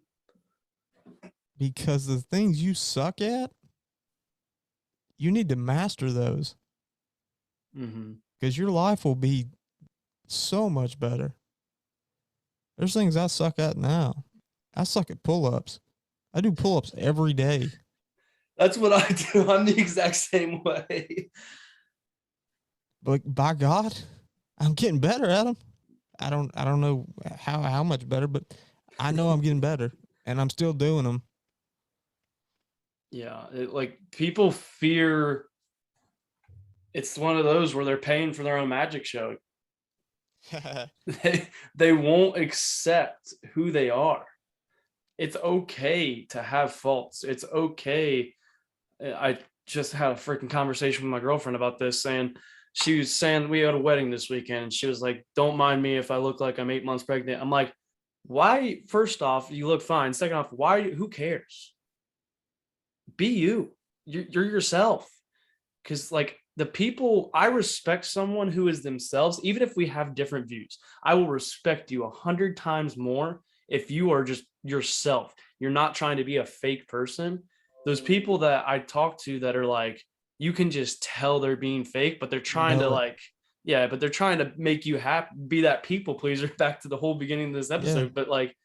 Speaker 1: Because the things you suck at, you need to master those. Because your life will be so much better. There's things I suck at now. I suck at pull-ups. I do pull-ups every day.
Speaker 3: That's what I do. I'm the exact same way.
Speaker 1: But by God, I'm getting better at them. I don't know how much better, but I know I'm getting better, and I'm still doing them.
Speaker 3: Yeah, like people fear. It's one of those where they're paying for their own magic show. They won't accept who they are. It's okay to have faults. It's okay. I just had a freaking conversation with my girlfriend about this, she was saying we had a wedding this weekend, and she was like, don't mind me if I look like I'm 8 months pregnant. I'm like, why? First off, you look fine. Second off, who cares? Be you. You're yourself. Because like the people, I respect someone who is themselves, even if we have different views. I will respect you 100 times more if you are just yourself. You're not trying to be a fake person. Those people that I talk to that are like, you can just tell they're being fake, but they're trying but they're trying to make you happy, be that people pleaser, back to the whole beginning of this episode. Yeah. But like,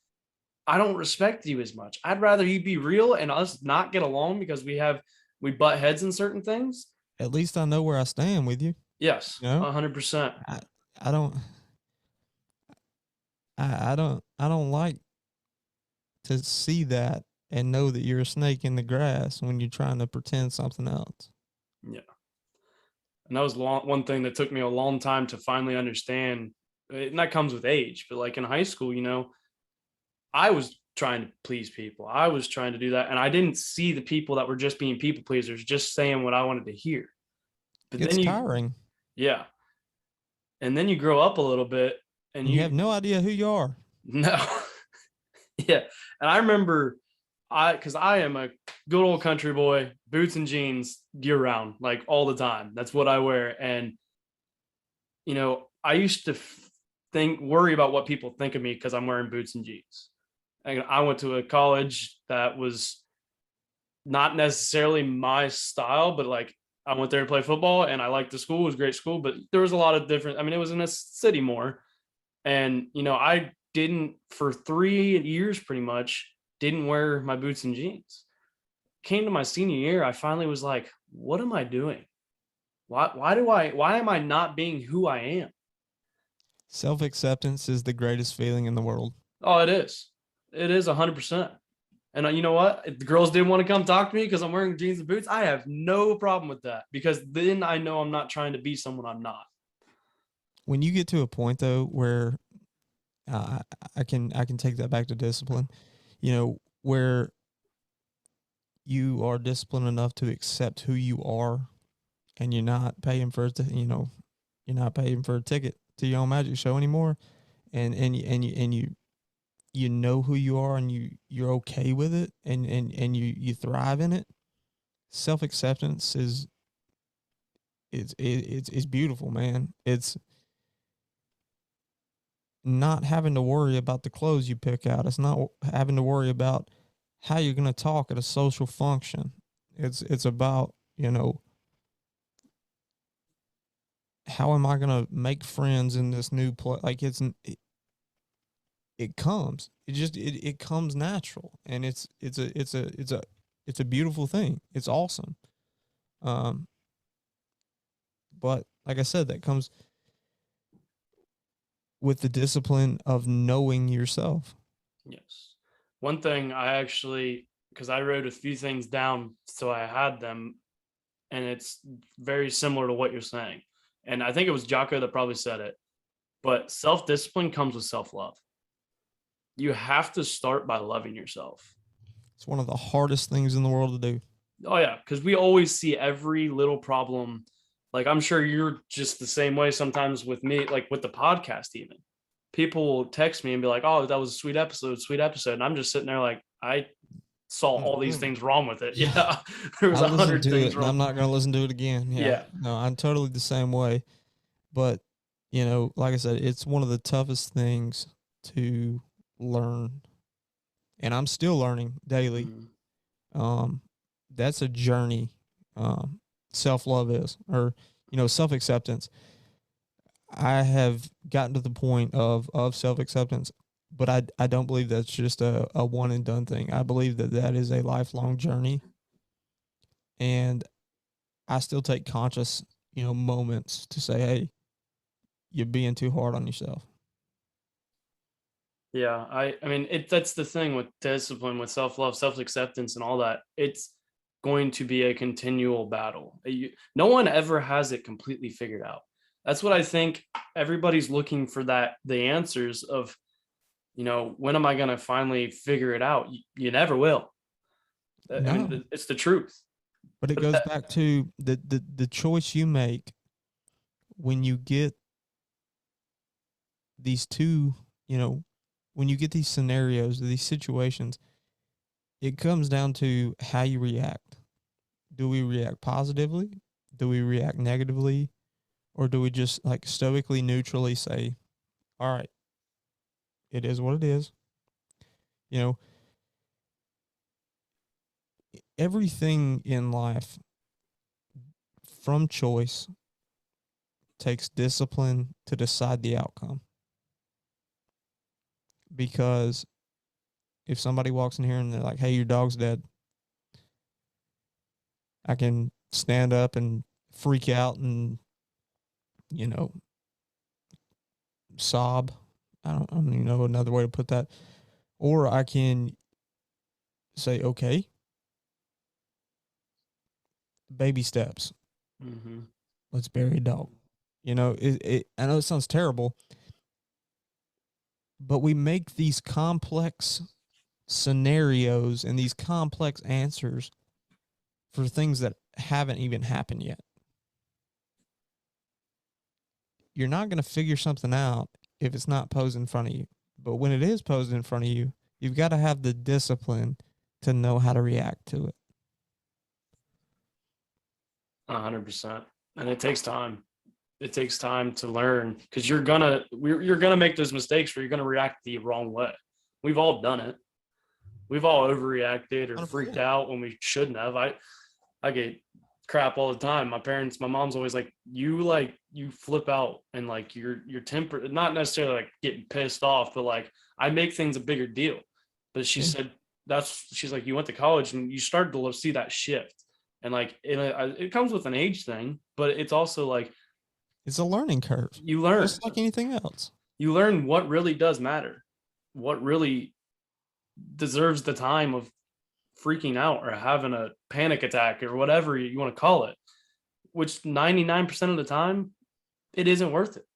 Speaker 3: I don't respect you as much. I'd rather you be real and us not get along because we butt heads in certain things.
Speaker 1: At least I know where I stand with you.
Speaker 3: Yes, 100%.
Speaker 1: I don't like to see that and know that you're a snake in the grass when you're trying to pretend something else.
Speaker 3: Yeah. And that was one thing that took me a long time to finally understand. And that comes with age. But like in high school, I was trying to please people. I was trying to do that. And I didn't see the people that were just being people pleasers, just saying what I wanted to hear. But
Speaker 1: It's tiring.
Speaker 3: Yeah. And then you grow up a little bit and
Speaker 1: you have no idea who you are.
Speaker 3: No. Yeah. And I remember because I am a good old country boy, boots and jeans year round, like all the time. That's what I wear. And, I used to worry about what people think of me because I'm wearing boots and jeans. And I went to a college that was not necessarily my style, but like I went there to play football and I liked the school. It was a great school, but there was a lot of different, it was in a city more. And, I didn't for 3 years pretty much didn't wear my boots and jeans. Came to my senior year, I finally was like, what am I doing? Why am I not being who I am?
Speaker 1: Self-acceptance is the greatest feeling in the world.
Speaker 3: Oh, it is. It is 100%. And you know what? If the girls didn't want to come talk to me because I'm wearing jeans and boots, I have no problem with that because then I know I'm not trying to be someone I'm not.
Speaker 1: When you get to a point though, where I can take that back to discipline, where you are disciplined enough to accept who you are, and you're not paying for you're not paying for a ticket to your own magic show anymore, and you know who you are, and you're okay with it, and you thrive in it. Self-acceptance is beautiful, man. It's not having to worry about the clothes you pick out. It's not having to worry about how you're going to talk at a social function. It's about, how am I going to make friends in this new place? Like it comes. It comes natural, and it's a beautiful thing. It's awesome. But like I said, that comes with the discipline of knowing yourself.
Speaker 3: Yes. One thing because I wrote a few things down so I had them, and it's very similar to what you're saying. And I think it was Jocko that probably said it, but self-discipline comes with self-love. You have to start by loving yourself.
Speaker 1: It's one of the hardest things in the world to do.
Speaker 3: Oh yeah, because we always see every little problem. Like, I'm sure you're just the same way sometimes with me, like with the podcast even. People will text me and be like, oh, that was a sweet episode. And I'm just sitting there like, I saw all these things wrong with it. Yeah. There was 100 things wrong.
Speaker 1: I'm not going to listen to it again. Yeah. No, I'm totally the same way. But, like I said, it's one of the toughest things to learn. And I'm still learning daily. That's a journey. Self-love is, or, self-acceptance. I have gotten to the point of self-acceptance, but I don't believe that's just a one and done thing. I believe that is a lifelong journey, and I still take conscious, moments to say, hey, you're being too hard on yourself.
Speaker 3: Yeah. That's the thing with discipline, with self-love, self-acceptance and all that. It's going to be a continual battle. No one ever has it completely figured out. That's what I think. Everybody's looking for the answers of, when am I going to finally figure it out? You never will. No. It's the truth.
Speaker 1: But it goes back to the choice you make when you get these two, when you get these scenarios, these situations, it comes down to how you react. Do we react positively? Do we react negatively? Or do we just like stoically, neutrally say, all right, it is what it is? Everything in life from choice takes discipline to decide the outcome. Because if somebody walks in here and they're like, hey, your dog's dead, I can stand up and freak out and, sob. I don't even know another way to put that. Or I can say, okay, baby steps.
Speaker 3: Mm-hmm.
Speaker 1: let's bury a dog. You know, I know it sounds terrible, but we make these complex scenarios and these complex answers for things that haven't even happened yet. You're not going to figure something out if it's not posed in front of you. But when it is posed in front of you, you've got to have the discipline to know how to react to it.
Speaker 3: 100%. And it takes time. It takes time to learn, because you're gonna make those mistakes where you're gonna react the wrong way. We've all done it. We've all overreacted or
Speaker 1: 100%.
Speaker 3: freaked out when we shouldn't have. I get crap all the time. My mom's always like, you flip out and like your temper, not necessarily like getting pissed off, but like I make things a bigger deal. But she said she's like, you went to college and you started to see that shift. And like it comes with an age thing, but it's also like
Speaker 1: it's a learning curve.
Speaker 3: You learn
Speaker 1: just like anything else.
Speaker 3: You learn what really does matter, what really deserves the time of freaking out or having a panic attack or whatever you want to call it, which 99% of the time, it isn't worth it.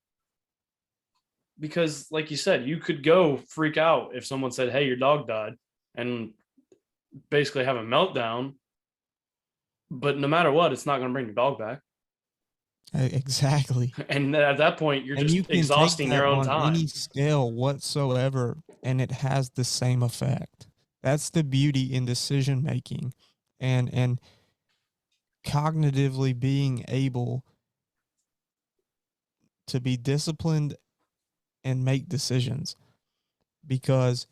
Speaker 3: Because like you said, you could go freak out if someone said, hey, your dog died, and basically have a meltdown. But no matter what, it's not going to bring your dog back.
Speaker 1: Exactly.
Speaker 3: And at that point, you're just exhausting your own time.
Speaker 1: Any scale whatsoever, and it has the same effect. That's the beauty in decision making, and cognitively being able to be disciplined and make decisions, because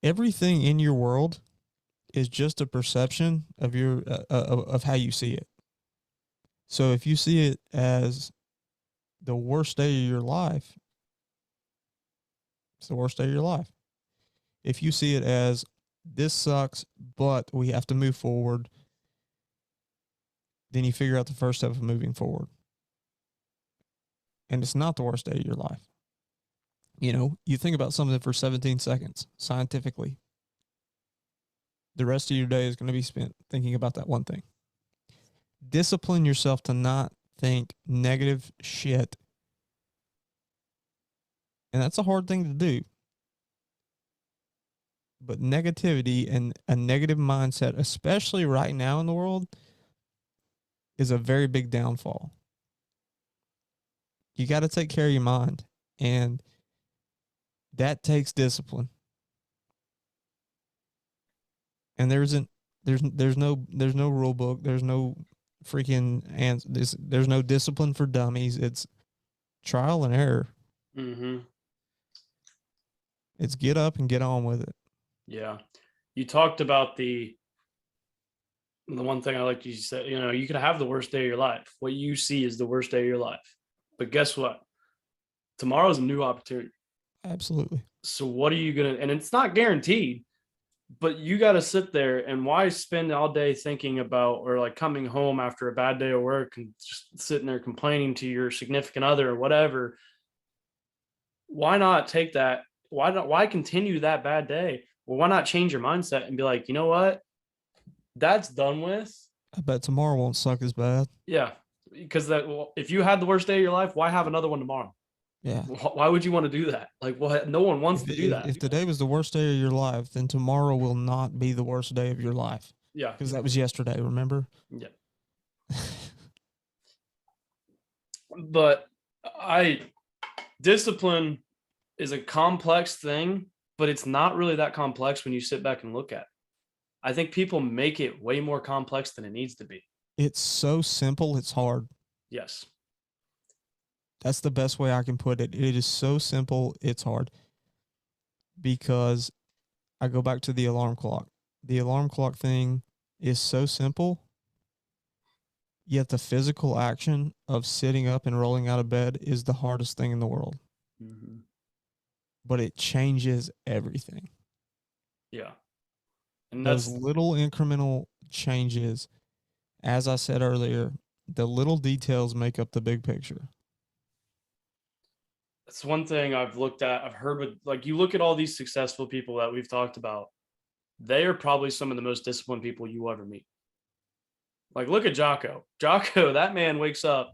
Speaker 1: everything in your world is just a perception of your of how you see it. So if you see it as the worst day of your life, it's the worst day of your life. If you see it as this sucks, but we have to move forward, then you figure out the first step of moving forward. And it's not the worst day of your life. You know, you think about something for 17 seconds scientifically. The rest of your day is going to be spent thinking about that one thing. Discipline yourself to not think negative shit. And that's a hard thing to do. But negativity and a negative mindset, especially right now in the world, is a very big downfall. You got to take care of your mind, and that takes discipline. And there's no rule book. There's no freaking there's no discipline for dummies. It's trial and error.
Speaker 3: Mm-hmm.
Speaker 1: It's get up and get on with it.
Speaker 3: Yeah. You talked about the one thing I like you said, you know, you could have the worst day of your life. What you see is the worst day of your life. But guess what? Tomorrow's a new opportunity.
Speaker 1: Absolutely.
Speaker 3: So what are you going to, and it's not guaranteed, but you got to sit there, and why spend all day thinking about, or like coming home after a bad day of work and just sitting there complaining to your significant other or whatever? Why not take that? Why continue that bad day? Well, why not change your mindset and be like, you know what? That's done with.
Speaker 1: I bet tomorrow won't suck as bad.
Speaker 3: Yeah. Because if you had the worst day of your life, why have another one tomorrow?
Speaker 1: Yeah.
Speaker 3: Why would you want to do that? Like, well, no one wants to do that.
Speaker 1: If today was the worst day of your life, then tomorrow will not be the worst day of your life.
Speaker 3: Yeah.
Speaker 1: Because that was yesterday, remember?
Speaker 3: Yeah. But discipline is a complex thing, but it's not really that complex when you sit back and look at it. I think people make it way more complex than it needs to be.
Speaker 1: It's so simple, it's hard.
Speaker 3: Yes.
Speaker 1: That's the best way I can put it. It is so simple, it's hard. Because I go back to the alarm clock. The alarm clock thing is so simple, yet the physical action of sitting up and rolling out of bed is the hardest thing in the world.
Speaker 3: Mm-hmm.
Speaker 1: But it changes everything.
Speaker 3: Yeah. And
Speaker 1: those little incremental changes, as I said earlier, the little details make up the big picture.
Speaker 3: That's one thing I've looked at. I've heard with, like, you look at all these successful people that we've talked about, they are probably some of the most disciplined people you will ever meet. Like, look at Jocko. Jocko, that man wakes up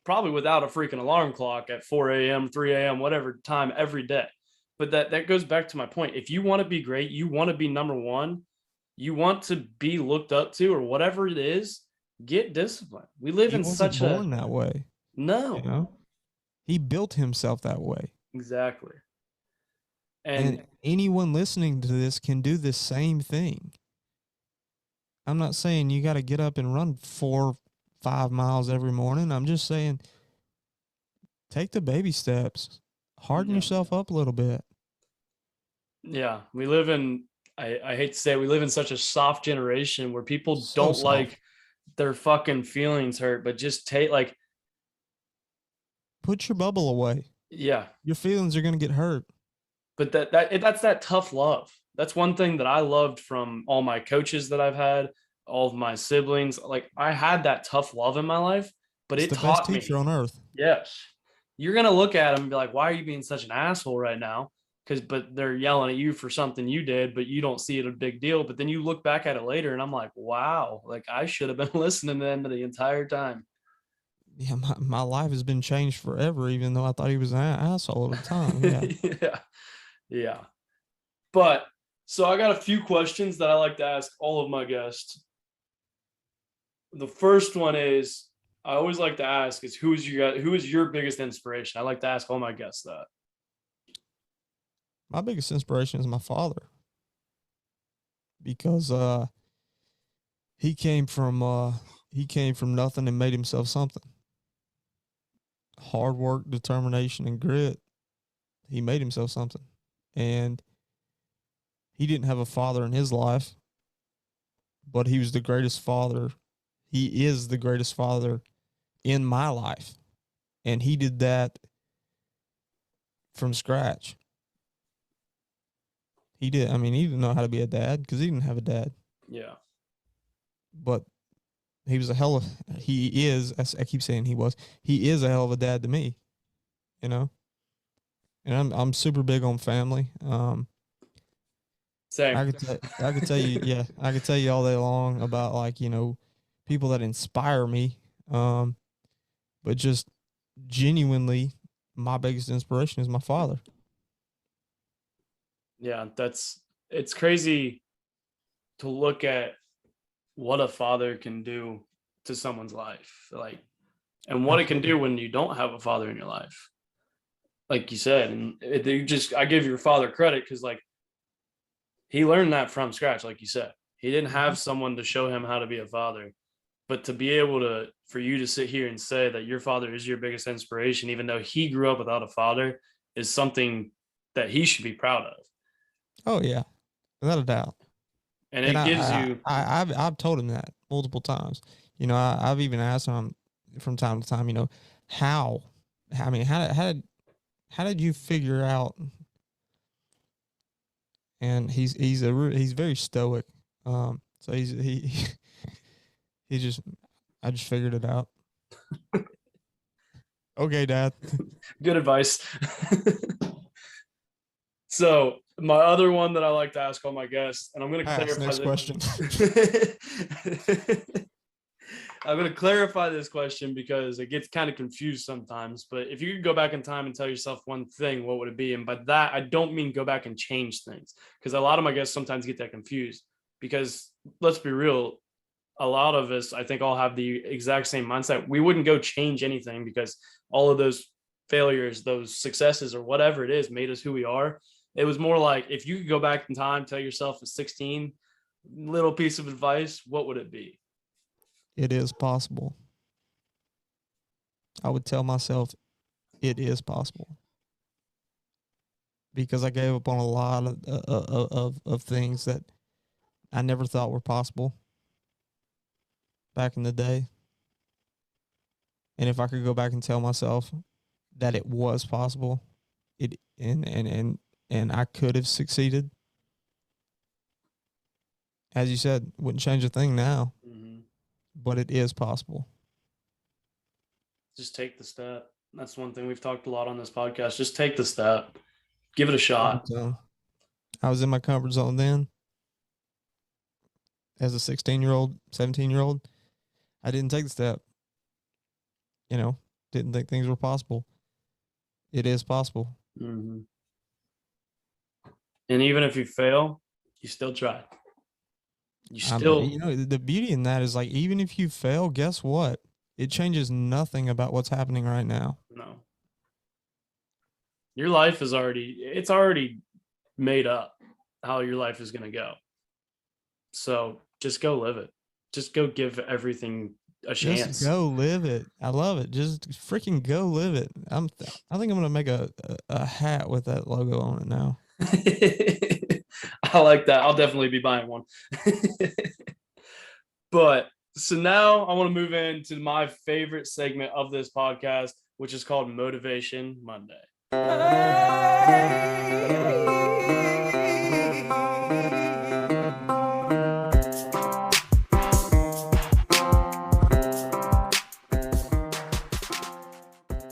Speaker 3: probably without a freaking alarm clock at 4 a.m., 3 a.m., whatever time every day. But that goes back to my point. If you want to be great, you want to be number one, you want to be looked up to or whatever it is, get disciplined. We live
Speaker 1: He
Speaker 3: in
Speaker 1: wasn't
Speaker 3: such
Speaker 1: born that way.
Speaker 3: No.
Speaker 1: You know? He built himself that way.
Speaker 3: Exactly.
Speaker 1: And anyone listening to this can do the same thing. I'm not saying you got to get up and run 4-5 miles every morning. I'm just saying take the baby steps. Harden yourself up a little bit.
Speaker 3: Yeah. We live in, I hate to say it, we live in such a soft generation where people don't
Speaker 1: soft.
Speaker 3: like their fucking feelings hurt, but just
Speaker 1: put your bubble away.
Speaker 3: Yeah.
Speaker 1: Your feelings are going to get hurt.
Speaker 3: But that's that tough love. That's one thing that I loved from all my coaches that I've had, all of my siblings. Like, I had that tough love in my life, but
Speaker 1: it's
Speaker 3: it
Speaker 1: the
Speaker 3: taught
Speaker 1: best teacher
Speaker 3: me.
Speaker 1: on earth.
Speaker 3: Yes. You're going to look at them and be like, why are you being such an asshole right now? But they're yelling at you for something you did, but you don't see it a big deal. But then you look back at it later and I'm like, wow, like I should have been listening to them the entire time.
Speaker 1: Yeah, my life has been changed forever, even though I thought he was an asshole at the time. Yeah.
Speaker 3: Yeah. But so I got a few questions that I like to ask all of my guests. The first one is, I always like to ask is, who is your biggest inspiration? I like to ask all my guests that.
Speaker 1: My biggest inspiration is my father, because he came from nothing and made himself something. Hard work, determination, and grit. He made himself something. And he didn't have a father in his life, but he was the greatest father. He is the greatest father in my life. And he did that from scratch. He did. I mean, he didn't know how to be a dad because he didn't have a dad.
Speaker 3: Yeah.
Speaker 1: But he is, I keep saying he is a hell of a dad to me, you know? And I'm super big on family.
Speaker 3: Same.
Speaker 1: I could tell you, yeah, I could tell you all day long about, like, you know, people that inspire me. But just genuinely, my biggest inspiration is my father.
Speaker 3: Yeah, it's crazy to look at what a father can do to someone's life, like, and what it can do when you don't have a father in your life. Like you said, and I give your father credit because, like, he learned that from scratch. Like you said, he didn't have someone to show him how to be a father, but to be able for you to sit here and say that your father is your biggest inspiration, even though he grew up without a father, is something that he should be proud of.
Speaker 1: Oh yeah, without a doubt.
Speaker 3: And it gives you.
Speaker 1: I've told him that multiple times. You know, I've even asked him from time to time, you know, how did you figure out? And he's very stoic. So I just figured it out. Okay, Dad.
Speaker 3: Good advice. So my other one that I like to ask all my guests, and I'm going to clarify
Speaker 1: next question.
Speaker 3: I'm going to clarify this question because it gets kind of confused sometimes. But if you could go back in time and tell yourself one thing, what would it be? And by that, I don't mean go back and change things, because a lot of my guests sometimes get that confused. Because let's be real, a lot of us, I think, all have the exact same mindset. We wouldn't go change anything because all of those failures, those successes, or whatever it is, made us who we are. It was more like, if you could go back in time, tell yourself a 16 little piece of advice, what would it be?
Speaker 1: It is possible. I would tell myself it is possible, because I gave up on a lot of things that I never thought were possible back in the day. And if I could go back and tell myself that it was possible, and I could have succeeded, as you said, wouldn't change a thing now. But it is possible.
Speaker 3: Just take the step. That's one thing we've talked a lot on this podcast. Just take the step. Give it a shot.
Speaker 1: I was in my comfort zone then. as a 16-year-old, 17-year-old, I didn't take the step. Didn't think things were possible. It is possible.
Speaker 3: Mm-hmm. And even if you fail, you still try.
Speaker 1: The beauty in that is like, even if you fail, guess what? It changes nothing about what's happening right now.
Speaker 3: No. Your life is already made up how your life is going to go. So just go live it. Just go give everything a chance.
Speaker 1: Just go live it. I love it. Just freaking go live it. I think I'm going to make a hat with that logo on it now.
Speaker 3: I like that. I'll definitely be buying one. But so now I want to move into my favorite segment of this podcast, which is called Motivation Monday.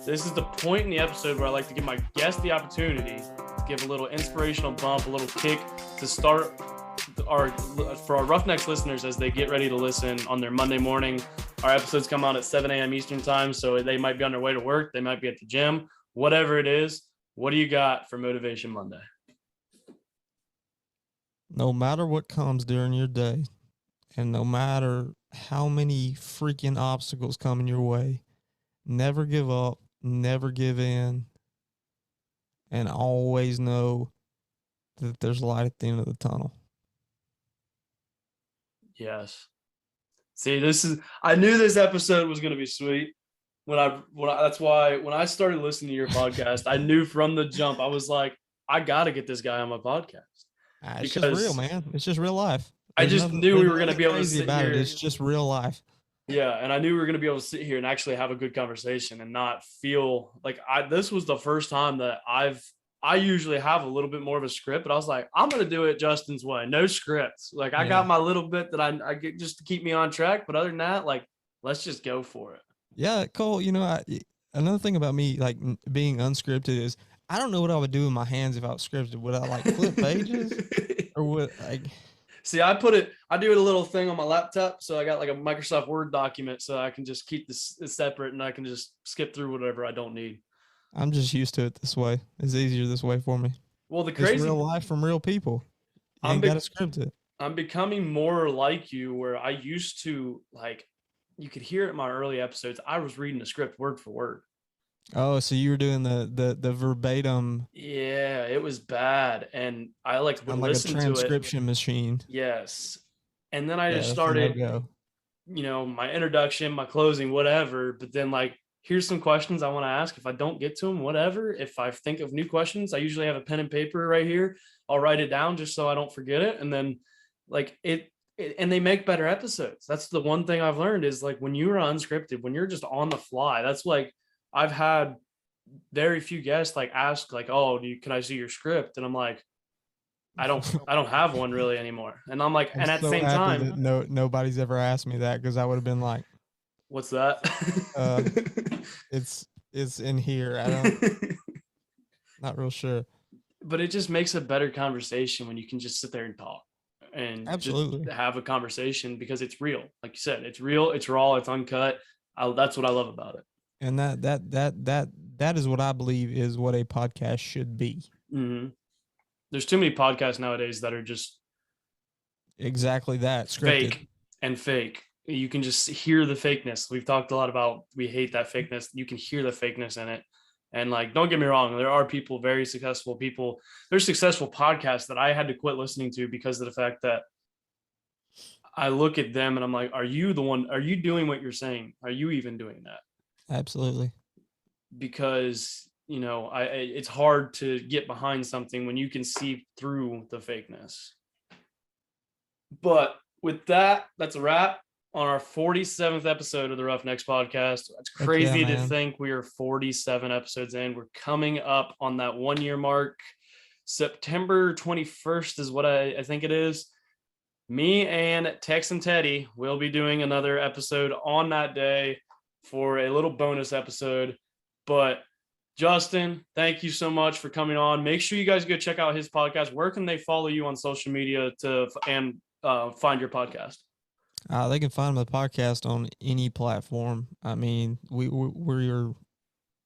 Speaker 3: This is the point in the episode where I like to give my guest the opportunity to give a little inspirational bump, a little kick to start for our Roughnecks listeners as they get ready to listen on their Monday morning. Our episodes come out at 7 a.m. Eastern time, so they might be on their way to work. They might be at the gym, whatever it is. What do you got for Motivation Monday?
Speaker 1: No matter what comes during your day, and no matter how many freaking obstacles come in your way, never give up, never give in, and always know that there's light at the end of the tunnel.
Speaker 3: Yes. See, I knew this episode was going to be sweet. That's why when I started listening to your podcast, I knew from the jump, I was like, I got to get this guy on my podcast.
Speaker 1: It's just real, man. It's just real life.
Speaker 3: I just knew we were going to be able to sit here.
Speaker 1: It's just real life.
Speaker 3: Yeah, and I knew we were going to be able to sit here and actually have a good conversation and not feel like this was the first time that I usually have a little bit more of a script, but I was like, I'm going to do it Justin's way. No scripts. Like I got my little bit that I get just to keep me on track. But other than that, like, let's just go for it.
Speaker 1: Yeah, Cole, another thing about me, like being unscripted is I don't know what I would do with my hands if I was scripted. Would I like flip pages or would like...
Speaker 3: See, I do it a little thing on my laptop. So I got like a Microsoft Word document so I can just keep this separate and I can just skip through whatever I don't need.
Speaker 1: I'm just used to it this way. It's easier this way for me.
Speaker 3: Well,
Speaker 1: it's real life from real people. You ain't got to script it.
Speaker 3: I'm becoming more like you where I used to, like, you could hear it in my early episodes. I was reading the script word for word.
Speaker 1: Oh, so you were doing the verbatim.
Speaker 3: Yeah, it was bad. And I would listen to it.
Speaker 1: Like a transcription machine.
Speaker 3: Yes. And then I just started, my introduction, my closing, whatever. But then like, here's some questions I want to ask. If I don't get to them, whatever. If I think of new questions, I usually have a pen and paper right here. I'll write it down just so I don't forget it. And then like and they make better episodes. That's the one thing I've learned is like when you're unscripted, when you're just on the fly, that's like, I've had very few guests like ask like, oh, can I see your script? And I'm like, I don't have one really anymore. And I'm like, and at the same time,
Speaker 1: nobody's ever asked me that because I would have been like,
Speaker 3: what's that?
Speaker 1: It's in here. I don't, not real sure.
Speaker 3: But it just makes a better conversation when you can just sit there and talk and
Speaker 1: absolutely
Speaker 3: just have a conversation because it's real. Like you said, it's real, it's raw, it's uncut. That's what I love about it.
Speaker 1: And that is what I believe is what a podcast should be.
Speaker 3: Mm-hmm. There's too many podcasts nowadays that are just
Speaker 1: exactly that, scripted.
Speaker 3: Fake. You can just hear the fakeness. We've talked a lot about, we hate that fakeness. You can hear the fakeness in it. And like, don't get me wrong, there are people, very successful people. There's successful podcasts that I had to quit listening to because of the fact that I look at them and I'm like, are you doing what you're saying? Are you even doing that?
Speaker 1: Absolutely. Because,
Speaker 3: it's hard to get behind something when you can see through the fakeness. But with that, that's a wrap on our 47th episode of the Roughnecks Podcast. It's crazy to think we are 47 episodes in. We're coming up on that 1 year mark. September 21st is what I think it is. Me and Tex and Teddy will be doing another episode on that day for a little bonus episode. But Justin, thank you so much for coming on. Make sure you guys go check out his podcast. Where can they follow you on social media and find your podcast?
Speaker 1: They can find my podcast on any platform. I mean, we're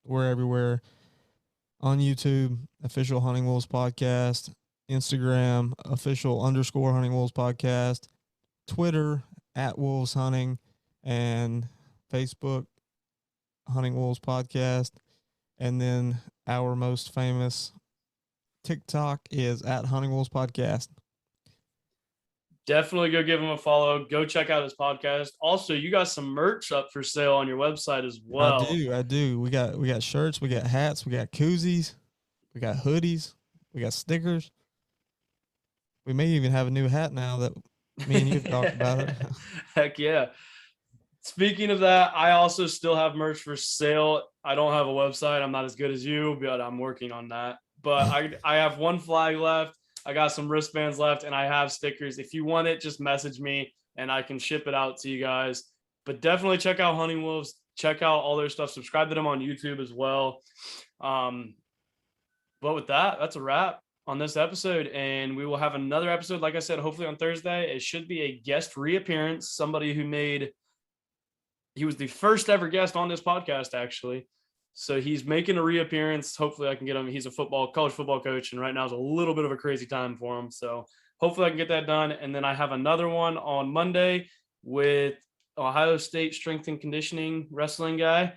Speaker 1: everywhere on YouTube, official Hunting Wolves podcast, Instagram, official _ Hunting Wolves podcast, Twitter at Wolves Hunting, and Facebook Hunting Wolves podcast. And then our most famous TikTok is at Hunting Wolves podcast.
Speaker 3: Definitely go give him a follow. Go check out his podcast. Also, you got some merch up for sale on your website as well.
Speaker 1: I do. We got shirts, we got hats, we got koozies, we got hoodies, we got stickers. We may even have a new hat now that me and you've talked about it.
Speaker 3: Heck yeah. Speaking of that, I also still have merch for sale. I don't have a website. I'm not as good as you, but I'm working on that. But I have one flag left. I got some wristbands left, and I have stickers. If you want it, just message me, and I can ship it out to you guys. But definitely check out Hunting Wolves. Check out all their stuff. Subscribe to them on YouTube as well. But with that, that's a wrap on this episode, and we will have another episode, like I said, hopefully on Thursday. It should be a guest reappearance, somebody who he was the first ever guest on this podcast, actually. So he's making a reappearance. Hopefully I can get him. He's a college football coach, and right now is a little bit of a crazy time for him. So hopefully I can get that done. And then I have another one on Monday with Ohio State strength and conditioning wrestling guy.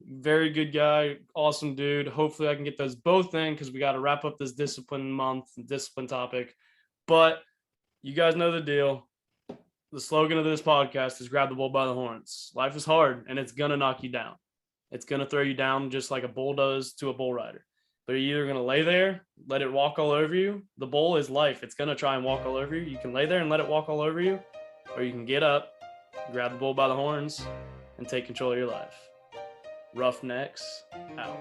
Speaker 3: Very good guy. Awesome dude. Hopefully I can get those both in because we got to wrap up this discipline month, discipline topic. But you guys know the deal. The slogan of this podcast is grab the bull by the horns. Life is hard, and it's going to knock you down. It's going to throw you down just like a bull does to a bull rider. But you're either going to lay there, let it walk all over you. The bull is life. It's going to try and walk all over you. You can lay there and let it walk all over you, or you can get up, grab the bull by the horns, and take control of your life. Roughnecks out.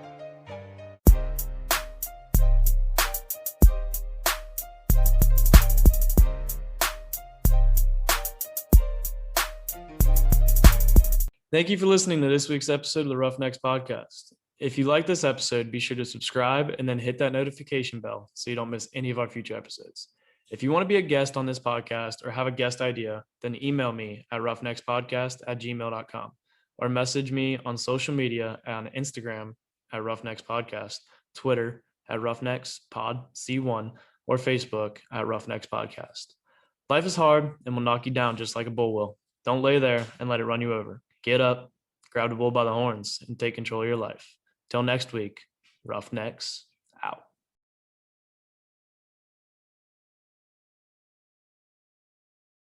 Speaker 3: Thank you for listening to this week's episode of the Roughnecks Podcast. If you like this episode, be sure to subscribe and then hit that notification bell so you don't miss any of our future episodes. If you want to be a guest on this podcast or have a guest idea, then email me at roughneckspodcast@gmail.com or message me on social media on Instagram at Roughnecks Podcast, Twitter at Roughnecks Pod C1, or Facebook at Roughnecks Podcast. Life is hard and will knock you down just like a bull will. Don't lay there and let it run you over. Get up, grab the bull by the horns, and take control of your life. Till next week, Roughnecks